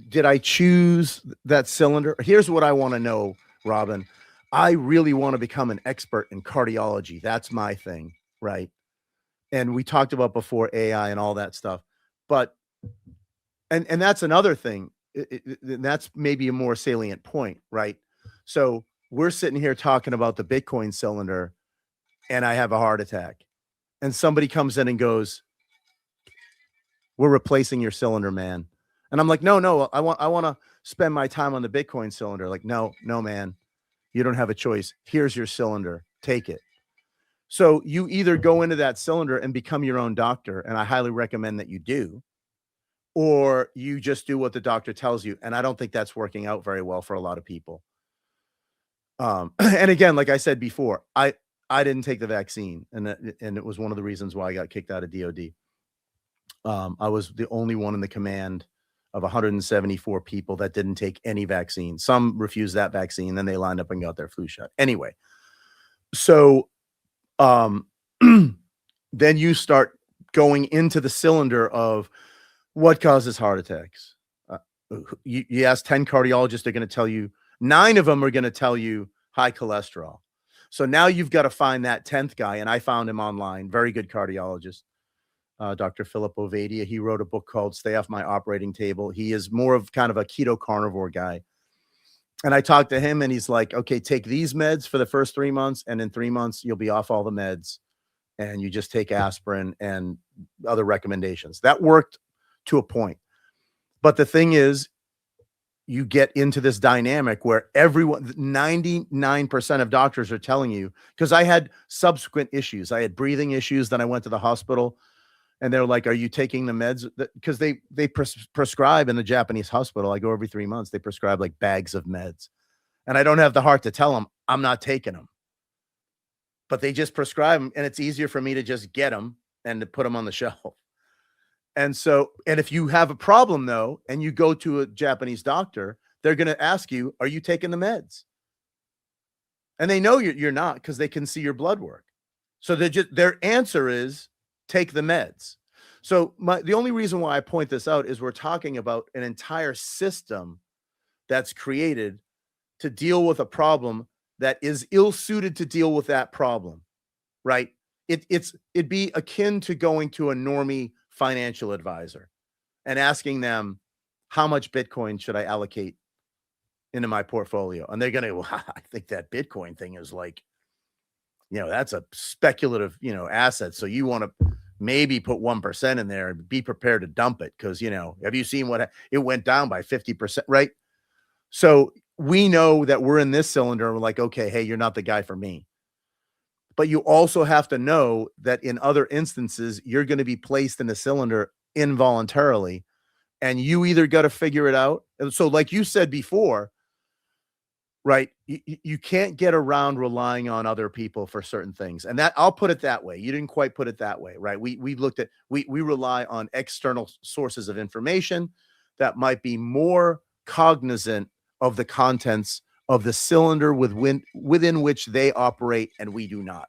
did I choose that cylinder? Here's what I want to know, Robin. I really want to become an expert in cardiology. That's my thing, right? And we talked about before AI and all that stuff. But, and that's another thing. That's maybe a more salient point, right? So we're sitting here talking about the Bitcoin cylinder, and I have a heart attack. And somebody comes in and goes, we're replacing your cylinder, man. And I'm like, no, I want to spend my time on the Bitcoin cylinder. Like, no, man, you don't have a choice. Here's your cylinder. Take it. So you either go into that cylinder and become your own doctor, and I highly recommend that you do, or you just do what the doctor tells you. And I don't think that's working out very well for a lot of people. And again, like I said before, I didn't take the vaccine, and it was one of the reasons why I got kicked out of DOD. I was the only one in the command of 174 people that didn't take any vaccine. Some refused that vaccine, then they lined up and got their flu shot. Anyway, so then you start going into the cylinder of what causes heart attacks. You ask 10 cardiologists, they're going to tell you, 9 of them are going to tell you high cholesterol. So now you've got to find that 10th guy, and I found him online, very good cardiologist. Dr. Philip Ovadia. He wrote a book called Stay Off My Operating Table. He is more of kind of a keto carnivore guy. And I talked to him, and he's like, okay, take these meds for the first 3 months, and in 3 months, you'll be off all the meds, and you just take aspirin and other recommendations. That worked to a point. But the thing is, you get into this dynamic where 99% of doctors are telling you, because I had subsequent issues. I had breathing issues. Then I went to the hospital, and they're like, are you taking the meds? Because they prescribe in the Japanese hospital. I go every 3 months. They prescribe like bags of meds. And I don't have the heart to tell them I'm not taking them. But they just prescribe them, and it's easier for me to just get them and to put them on the shelf. And so, and if you have a problem though, and you go to a Japanese doctor, they're going to ask you, are you taking the meds? And they know you're not, because they can see your blood work. So their answer is take the meds. So the only reason why I point this out is we're talking about an entire system that's created to deal with a problem that is ill-suited to deal with that problem, right? It'd be akin to going to a normie financial advisor and asking them, how much Bitcoin should I allocate into my portfolio? And they're going to, well, I think that Bitcoin thing is like, that's a speculative, asset. So you want to maybe put 1% in there and be prepared to dump it. Cause have you seen what it went down by 50%, right? So we know that we're in this cylinder. And we're like, okay, hey, you're not the guy for me. But you also have to know that in other instances, you're going to be placed in the cylinder involuntarily, and you either got to figure it out. And so like you said before, right, you can't get around relying on other people for certain things. And that, I'll put it that way. You didn't quite put it that way, right? We rely on external sources of information that might be more cognizant of the contents of the cylinder within which they operate, and we do not.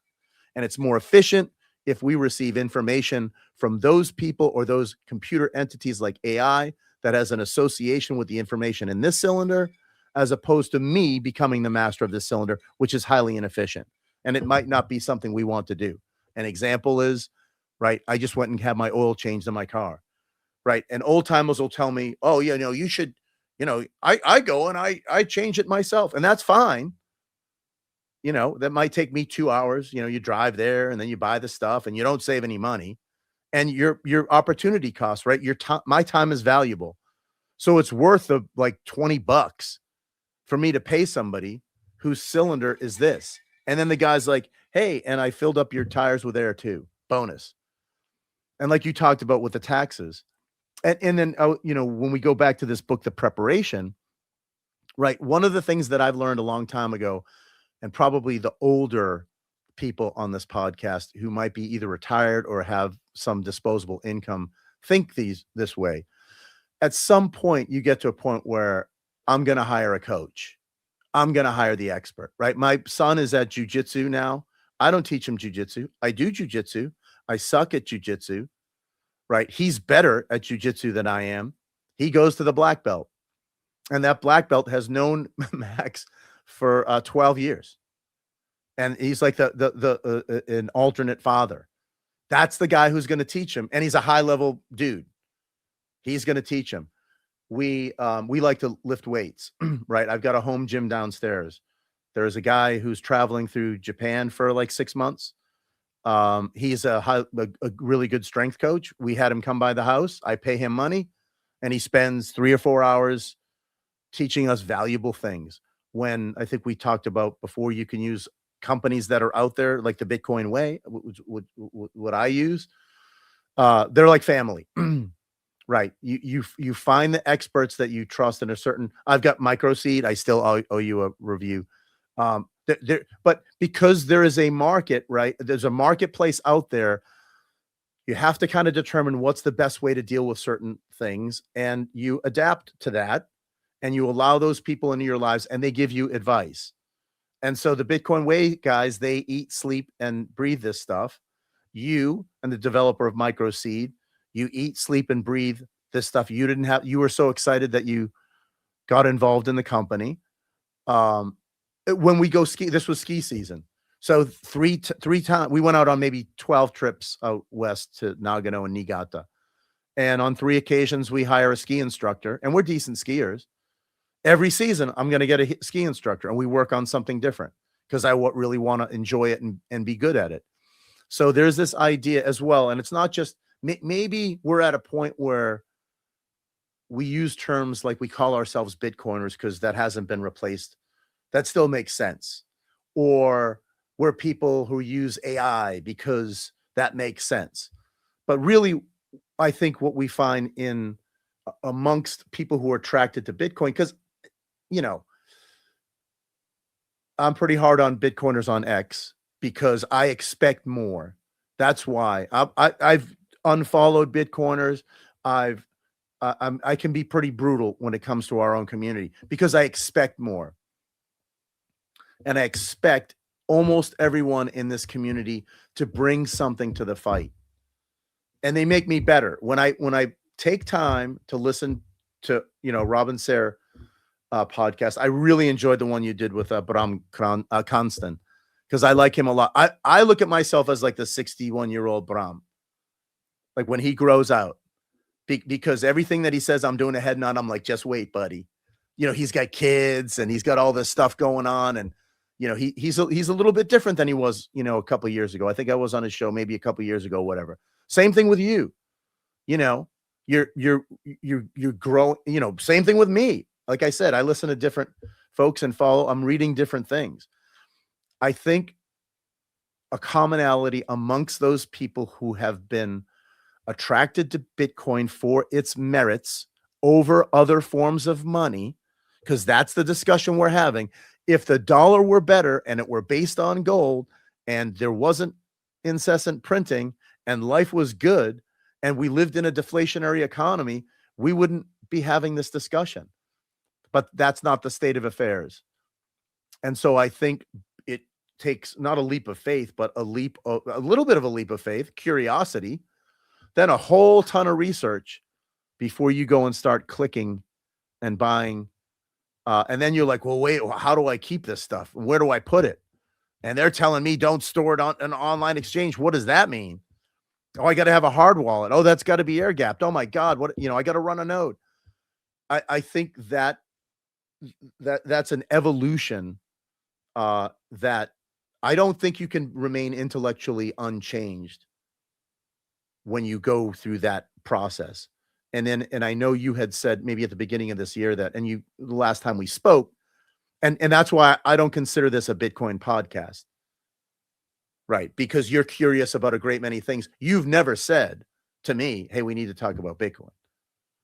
And it's more efficient if we receive information from those people or those computer entities like AI that has an association with the information in this cylinder, as opposed to me becoming the master of this cylinder, which is highly inefficient. And it might not be something we want to do. An example is, right, I just went and had my oil changed in my car, right? And old timers will tell me, oh, yeah, no, you should, I go and I change it myself, and that's fine. That might take me 2 hours. You drive there and then you buy the stuff and you don't save any money, and your opportunity cost, right? My time is valuable. So it's worth like $20 for me to pay somebody whose cylinder is this. And then the guy's like, hey, and I filled up your tires with air too. Bonus. And like you talked about with the taxes. And then, when we go back to this book, The Preparation, right? One of the things that I've learned a long time ago, and probably the older people on this podcast who might be either retired or have some disposable income think this way. At some point, you get to a point where I'm going to hire a coach. I'm going to hire the expert, right? My son is at jujitsu now. I don't teach him jujitsu. I do jujitsu. I suck at jujitsu, right? He's better at jujitsu than I am. He goes to the black belt, and that black belt has known Max for 12 years. And he's like an alternate father. That's the guy who's going to teach him. And he's a high level dude. He's going to teach him. We like to lift weights, right? I've got a home gym downstairs. There's a guy who's traveling through Japan for like 6 months. He's a really good strength coach. We had him come by the house. I pay him money, and he spends 3 or 4 hours teaching us valuable things. When I think we talked about before, you can use companies that are out there like the Bitcoin Way, what I use. They're like family. Right. You find the experts that you trust in a certain. I've got Microseed. I still owe you a review. But because there is a market, right? There's a marketplace out there. You have to kind of determine what's the best way to deal with certain things, and you adapt to that, and you allow those people into your lives, and they give you advice. And so the Bitcoin Way guys, they eat, sleep, and breathe this stuff. You and the developer of Microseed, you eat, sleep, and breathe this stuff. You didn't have. You were so excited that you got involved in the company. When we go ski, this was ski season. So three times we went out on maybe 12 trips out west to Nagano and Niigata. And on 3 occasions, we hire a ski instructor, and we're decent skiers. Every season, I'm going to get a ski instructor, and we work on something different because I really want to enjoy it and be good at it. So there's this idea as well. And it's not just, maybe we're at a point where we use terms like we call ourselves Bitcoiners because that hasn't been replaced. That still makes sense. Or we're people who use AI because that makes sense. But really, I think what we find in amongst people who are attracted to Bitcoin, because, you know, I'm pretty hard on Bitcoiners on X because I expect more. That's why I've unfollowed Bitcoiners. I can be pretty brutal when it comes to our own community because I expect more. And I expect almost everyone in this community to bring something to the fight. And they make me better. When I take time to listen to, Rob and Seyr podcast, I really enjoyed the one you did with Bram Constant because I like him a lot. I look at myself as like the 61-year-old Bram, like when he grows out, because everything that he says I'm doing ahead on, I'm like, just wait, buddy. He's got kids and he's got all this stuff going on, and he's a little bit different than he was, a couple of years ago. I think I was on his show maybe a couple of years ago, whatever. Same thing with you. You're growing, same thing with me. Like I said, I listen to different folks and I'm reading different things. I think a commonality amongst those people who have been attracted to Bitcoin for its merits over other forms of money, because that's the discussion we're having. If the dollar were better and it were based on gold and there wasn't incessant printing and life was good and we lived in a deflationary economy, we wouldn't be having this discussion. But that's not the state of affairs. And so I think it takes not a leap of faith, but a little bit of a leap of faith, curiosity, then a whole ton of research before you go and start clicking and buying. And then you're like, well, wait, how do I keep this stuff? Where do I put it? And they're telling me don't store it on an online exchange. What does that mean? Oh, I got to have a hard wallet. Oh, that's got to be air gapped. Oh my God. I got to run a node. I think that's an evolution that I don't think you can remain intellectually unchanged when you go through that process. And I know you had said maybe at the beginning of this year that, and the last time we spoke, and that's why I don't consider this a Bitcoin podcast, right? Because you're curious about a great many things. You've never said to me, hey, we need to talk about Bitcoin,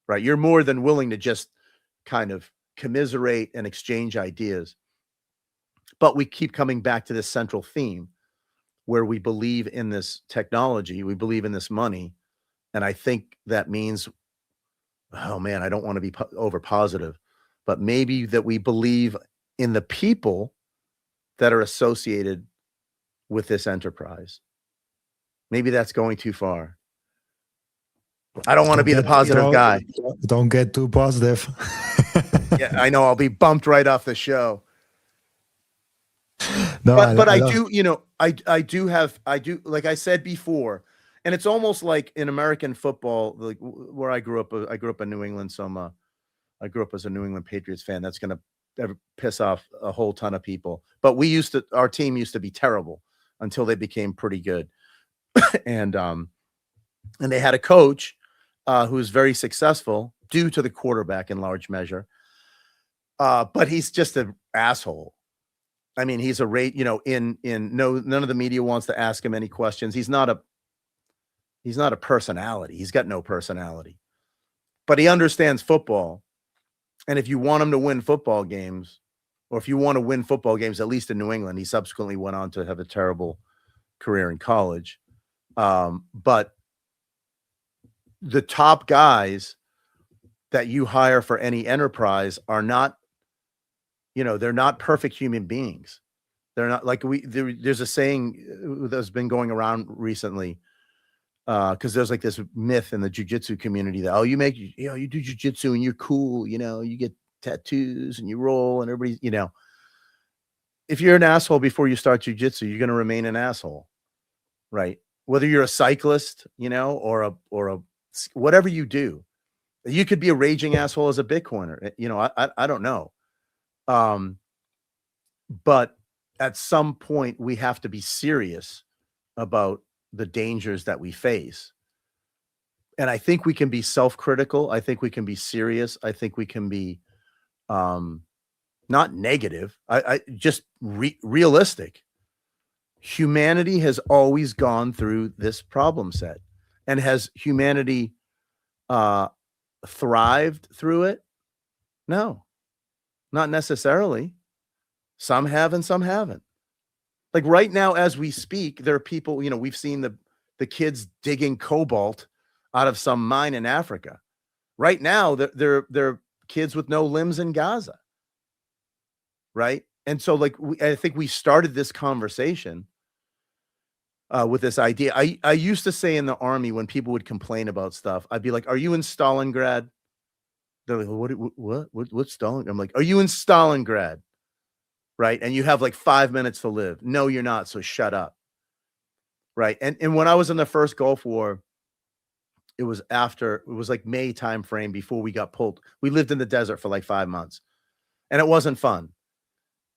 right? You're more than willing to just kind of commiserate and exchange ideas. But we keep coming back to this central theme where we believe in this technology, we believe in this money. And I think that means, oh man, I don't want to be over positive, but maybe that we believe in the people that are associated with this enterprise. Maybe that's going too far. I don't want to be the positive guy. Don't get too positive. Yeah, I know. I'll be bumped right off the show. No, but I do, you know, I do, like I said before, and it's almost like in American football, like where I grew up in New England. So I grew up as a New England Patriots fan. That's going to piss off a whole ton of people. But our team used to be terrible until they became pretty good. And they had a coach who was very successful due to the quarterback in large measure. But he's just an asshole. I mean, he's none of the media wants to ask him any questions. He's not a personality. He's got no personality, but he understands football. And if you want him to win football games, or if you want to win football games, at least in New England, he subsequently went on to have a terrible career in college. But the top guys that you hire for any enterprise are not, they're not perfect human beings. They're not like there's a saying that's been going around recently, because there's like this myth in the jiu-jitsu community that, you do jiu-jitsu and you're cool, you get tattoos and you roll and everybody, if you're an asshole before you start jiu-jitsu, you're going to remain an asshole, right? Whether you're a cyclist, or a whatever you do, you could be a raging asshole as a Bitcoiner. I don't know. But at some point we have to be serious about the dangers that we face. And I think we can be self-critical. I think we can be serious. I think we can be, not negative. I just realistic. Humanity has always gone through this problem set. And has humanity, thrived through it? No, not necessarily. Some have and some haven't. Like right now, as we speak, there are people, we've seen the kids digging cobalt out of some mine in Africa. Right now, they're kids with no limbs in Gaza. Right. And so I think we started this conversation with this idea. I used to say in the army, when people would complain about stuff, I'd be like, "Are you in Stalingrad?" They're like, "What's Stalingrad?" I'm like, "Are you in Stalingrad?" Right. And you have like 5 minutes to live. No, you're not. So shut up. Right. And when I was in the first Gulf War, it was like May time frame before we got pulled. We lived in the desert for like 5 months and it wasn't fun.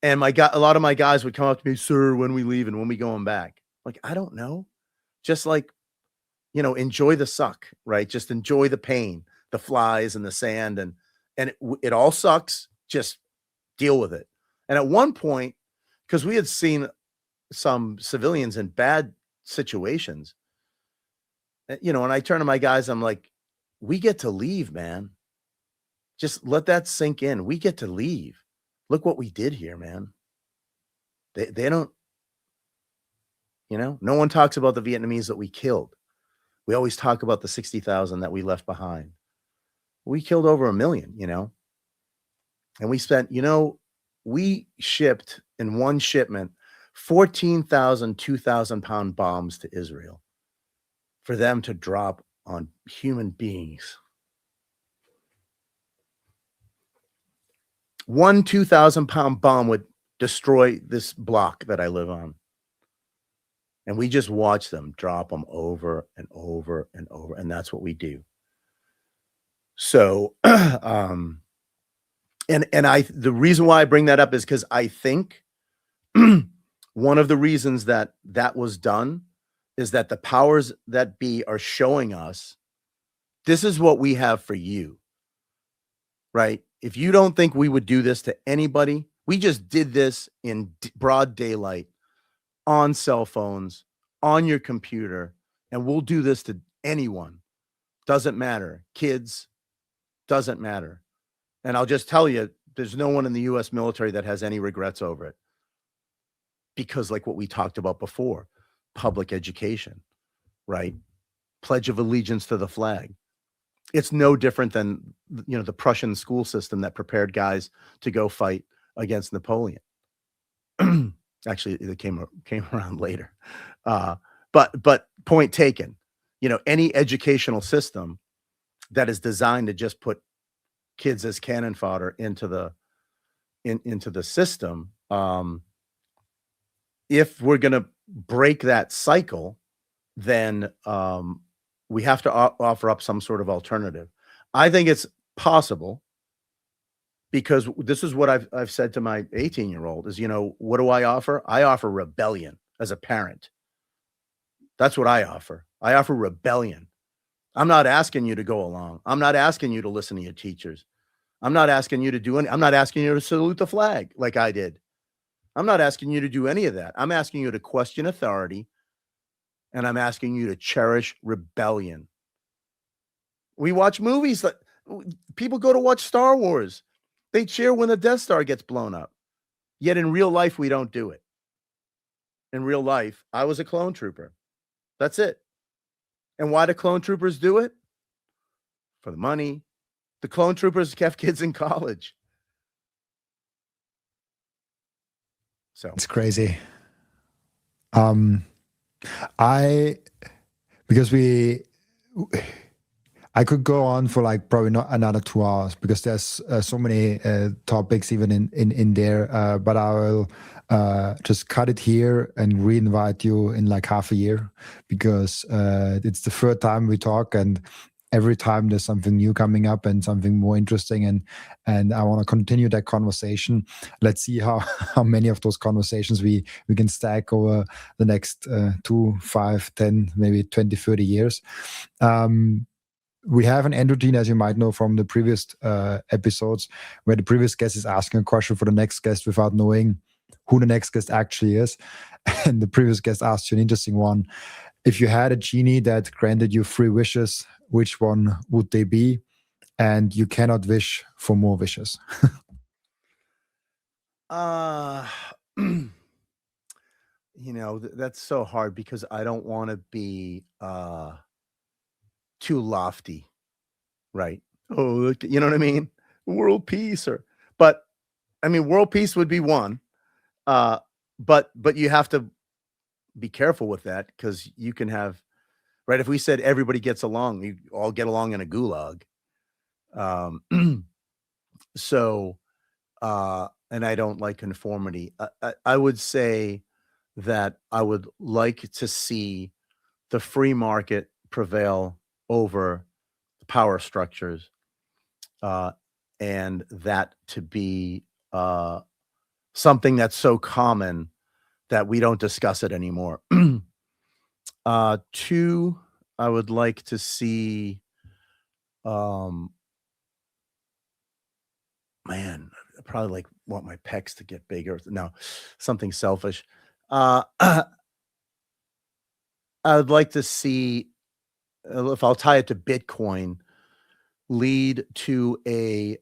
And a lot of my guys would come up to me, "Sir, when we leave and when we going back?" Like, I don't know. Just like, enjoy the suck, right? Just enjoy the pain, the flies and the sand, and it all sucks. Just deal with it. And at one point, because we had seen some civilians in bad situations, and I turn to my guys, I'm like, "We get to leave, man. Just let that sink in. We get to leave. Look what we did here, man." They don't, no one talks about the Vietnamese that we killed. We always talk about the 60,000 that we left behind. We killed over 1 million, and we spent, we shipped in one shipment 14,000 2,000-pound bombs to Israel for them to drop on human beings. One 2,000-pound bomb would destroy this block that I live on. And we just watch them drop them over and over and over. And that's what we do. So, the reason why I bring that up is because I think one of the reasons that was done is that the powers that be are showing us, this is what we have for you, right? If you don't think we would do this to anybody, we just did this in broad daylight on cell phones, on your computer, and we'll do this to anyone. Doesn't matter. Kids, doesn't matter. And I'll just tell you, there's no one in the U.S. military that has any regrets over it. Because like what we talked about before, public education, right? Pledge of allegiance to the flag. It's no different than, you know, the Prussian school system that prepared guys to go fight against Napoleon. Actually, it came around later. But point taken. You know, any educational system that is designed to just put kids as cannon fodder into the system, if we're going to break that cycle, then we have to offer up some sort of alternative. I think it's possible, because this is what I've said to my 18-year-old is, you know, what do I offer? I offer rebellion as a parent. That's what I offer. I offer rebellion. I'm not asking you to go along. I'm not asking you to listen to your teachers. I'm not asking you to do I'm not asking you to salute the flag like I did. I'm not asking you to do any of that. I'm asking you to question authority, and I'm asking you to cherish rebellion. We watch movies that people go to watch Star Wars. They cheer when the Death Star gets blown up. Yet in real life, we don't do it. In real life, I was a clone trooper. That's it. And why do clone troopers do it? For the money. The clone troopers kept kids in college. So it's crazy. Because I could go on for like probably not another 2 hours, because there's so many topics even in there. But I will just cut it here and re-invite you in like half a year, because it's the third time we talk, and every time there's something new coming up and something more interesting, and I want to continue that conversation. Let's see how many of those conversations we can stack over the next 2, 5, 10, maybe 20, 30 years. We have an end routine, as you might know from the previous episodes, where the previous guest is asking a question for the next guest without knowing who the next guest actually is. And the previous guest asked you an interesting one. If you had a genie that granted you 3 wishes, which one would they be? And you cannot wish for more wishes. you know, that's so hard, because I don't want to be too lofty, right? Oh, you know what I mean? World peace, but I mean, world peace would be one. But you have to be careful with that, because you can have, right? If we said everybody gets along, you all get along in a gulag. So, and I don't like conformity. I would say that I would like to see the free market prevail over the power structures, and that to be something that's so common that we don't discuss it anymore. 2, I would like to see, man, I probably like want my pecs to get bigger. No, something selfish. I would like to see, if I'll tie it to Bitcoin, lead to a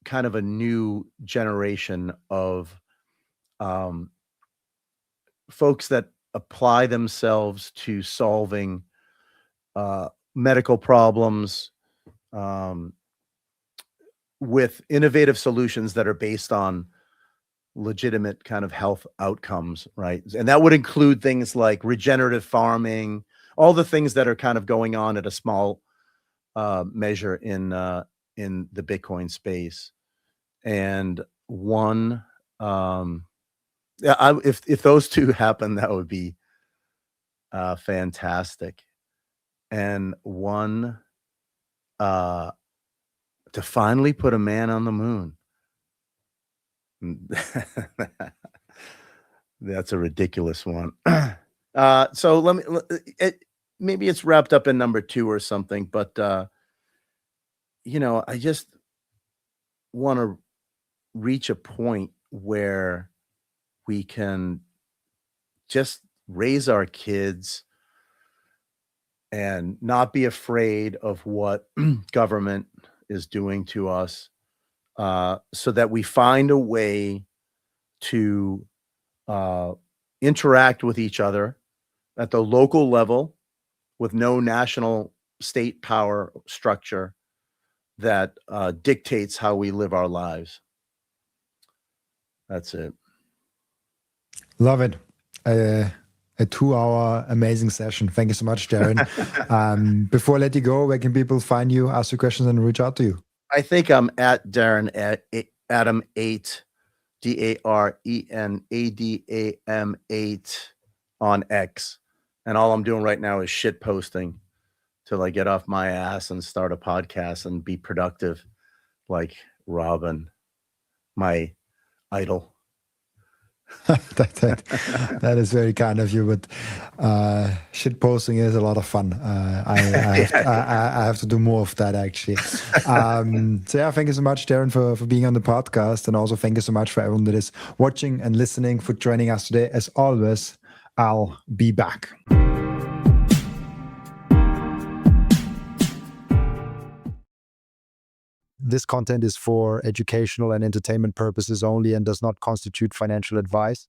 kind of a new generation of folks that apply themselves to solving medical problems with innovative solutions that are based on legitimate kind of health outcomes, right? And that would include things like regenerative farming, all the things that are kind of going on at a small measure in the Bitcoin space. And one, if those 2 happen, that would be fantastic. And one, to finally put a man on the moon. That's a ridiculous one. So maybe it's wrapped up in number 2 or something, but you know, I just want to reach a point where we can just raise our kids and not be afraid of what government is doing to us, so that we find a way to interact with each other at the local level with no national state power structure that dictates how we live our lives. That's it. Love it. A 2-hour amazing session. Thank you so much, Daren. Before I let you go, where can people find you, ask you questions, and reach out to you? I think I'm at Daren Adam 8, DARENADAM 8 on X. And all I'm doing right now is shit posting till I get off my ass and start a podcast and be productive like Robin, my idol. that is very kind of you, but shit posting is a lot of fun. I have to do more of that, actually. So yeah, thank you so much, Daren, for being on the podcast, and also thank you so much for everyone that is watching and listening, for joining us today. As always, I'll be back. This content is for educational and entertainment purposes only and does not constitute financial advice.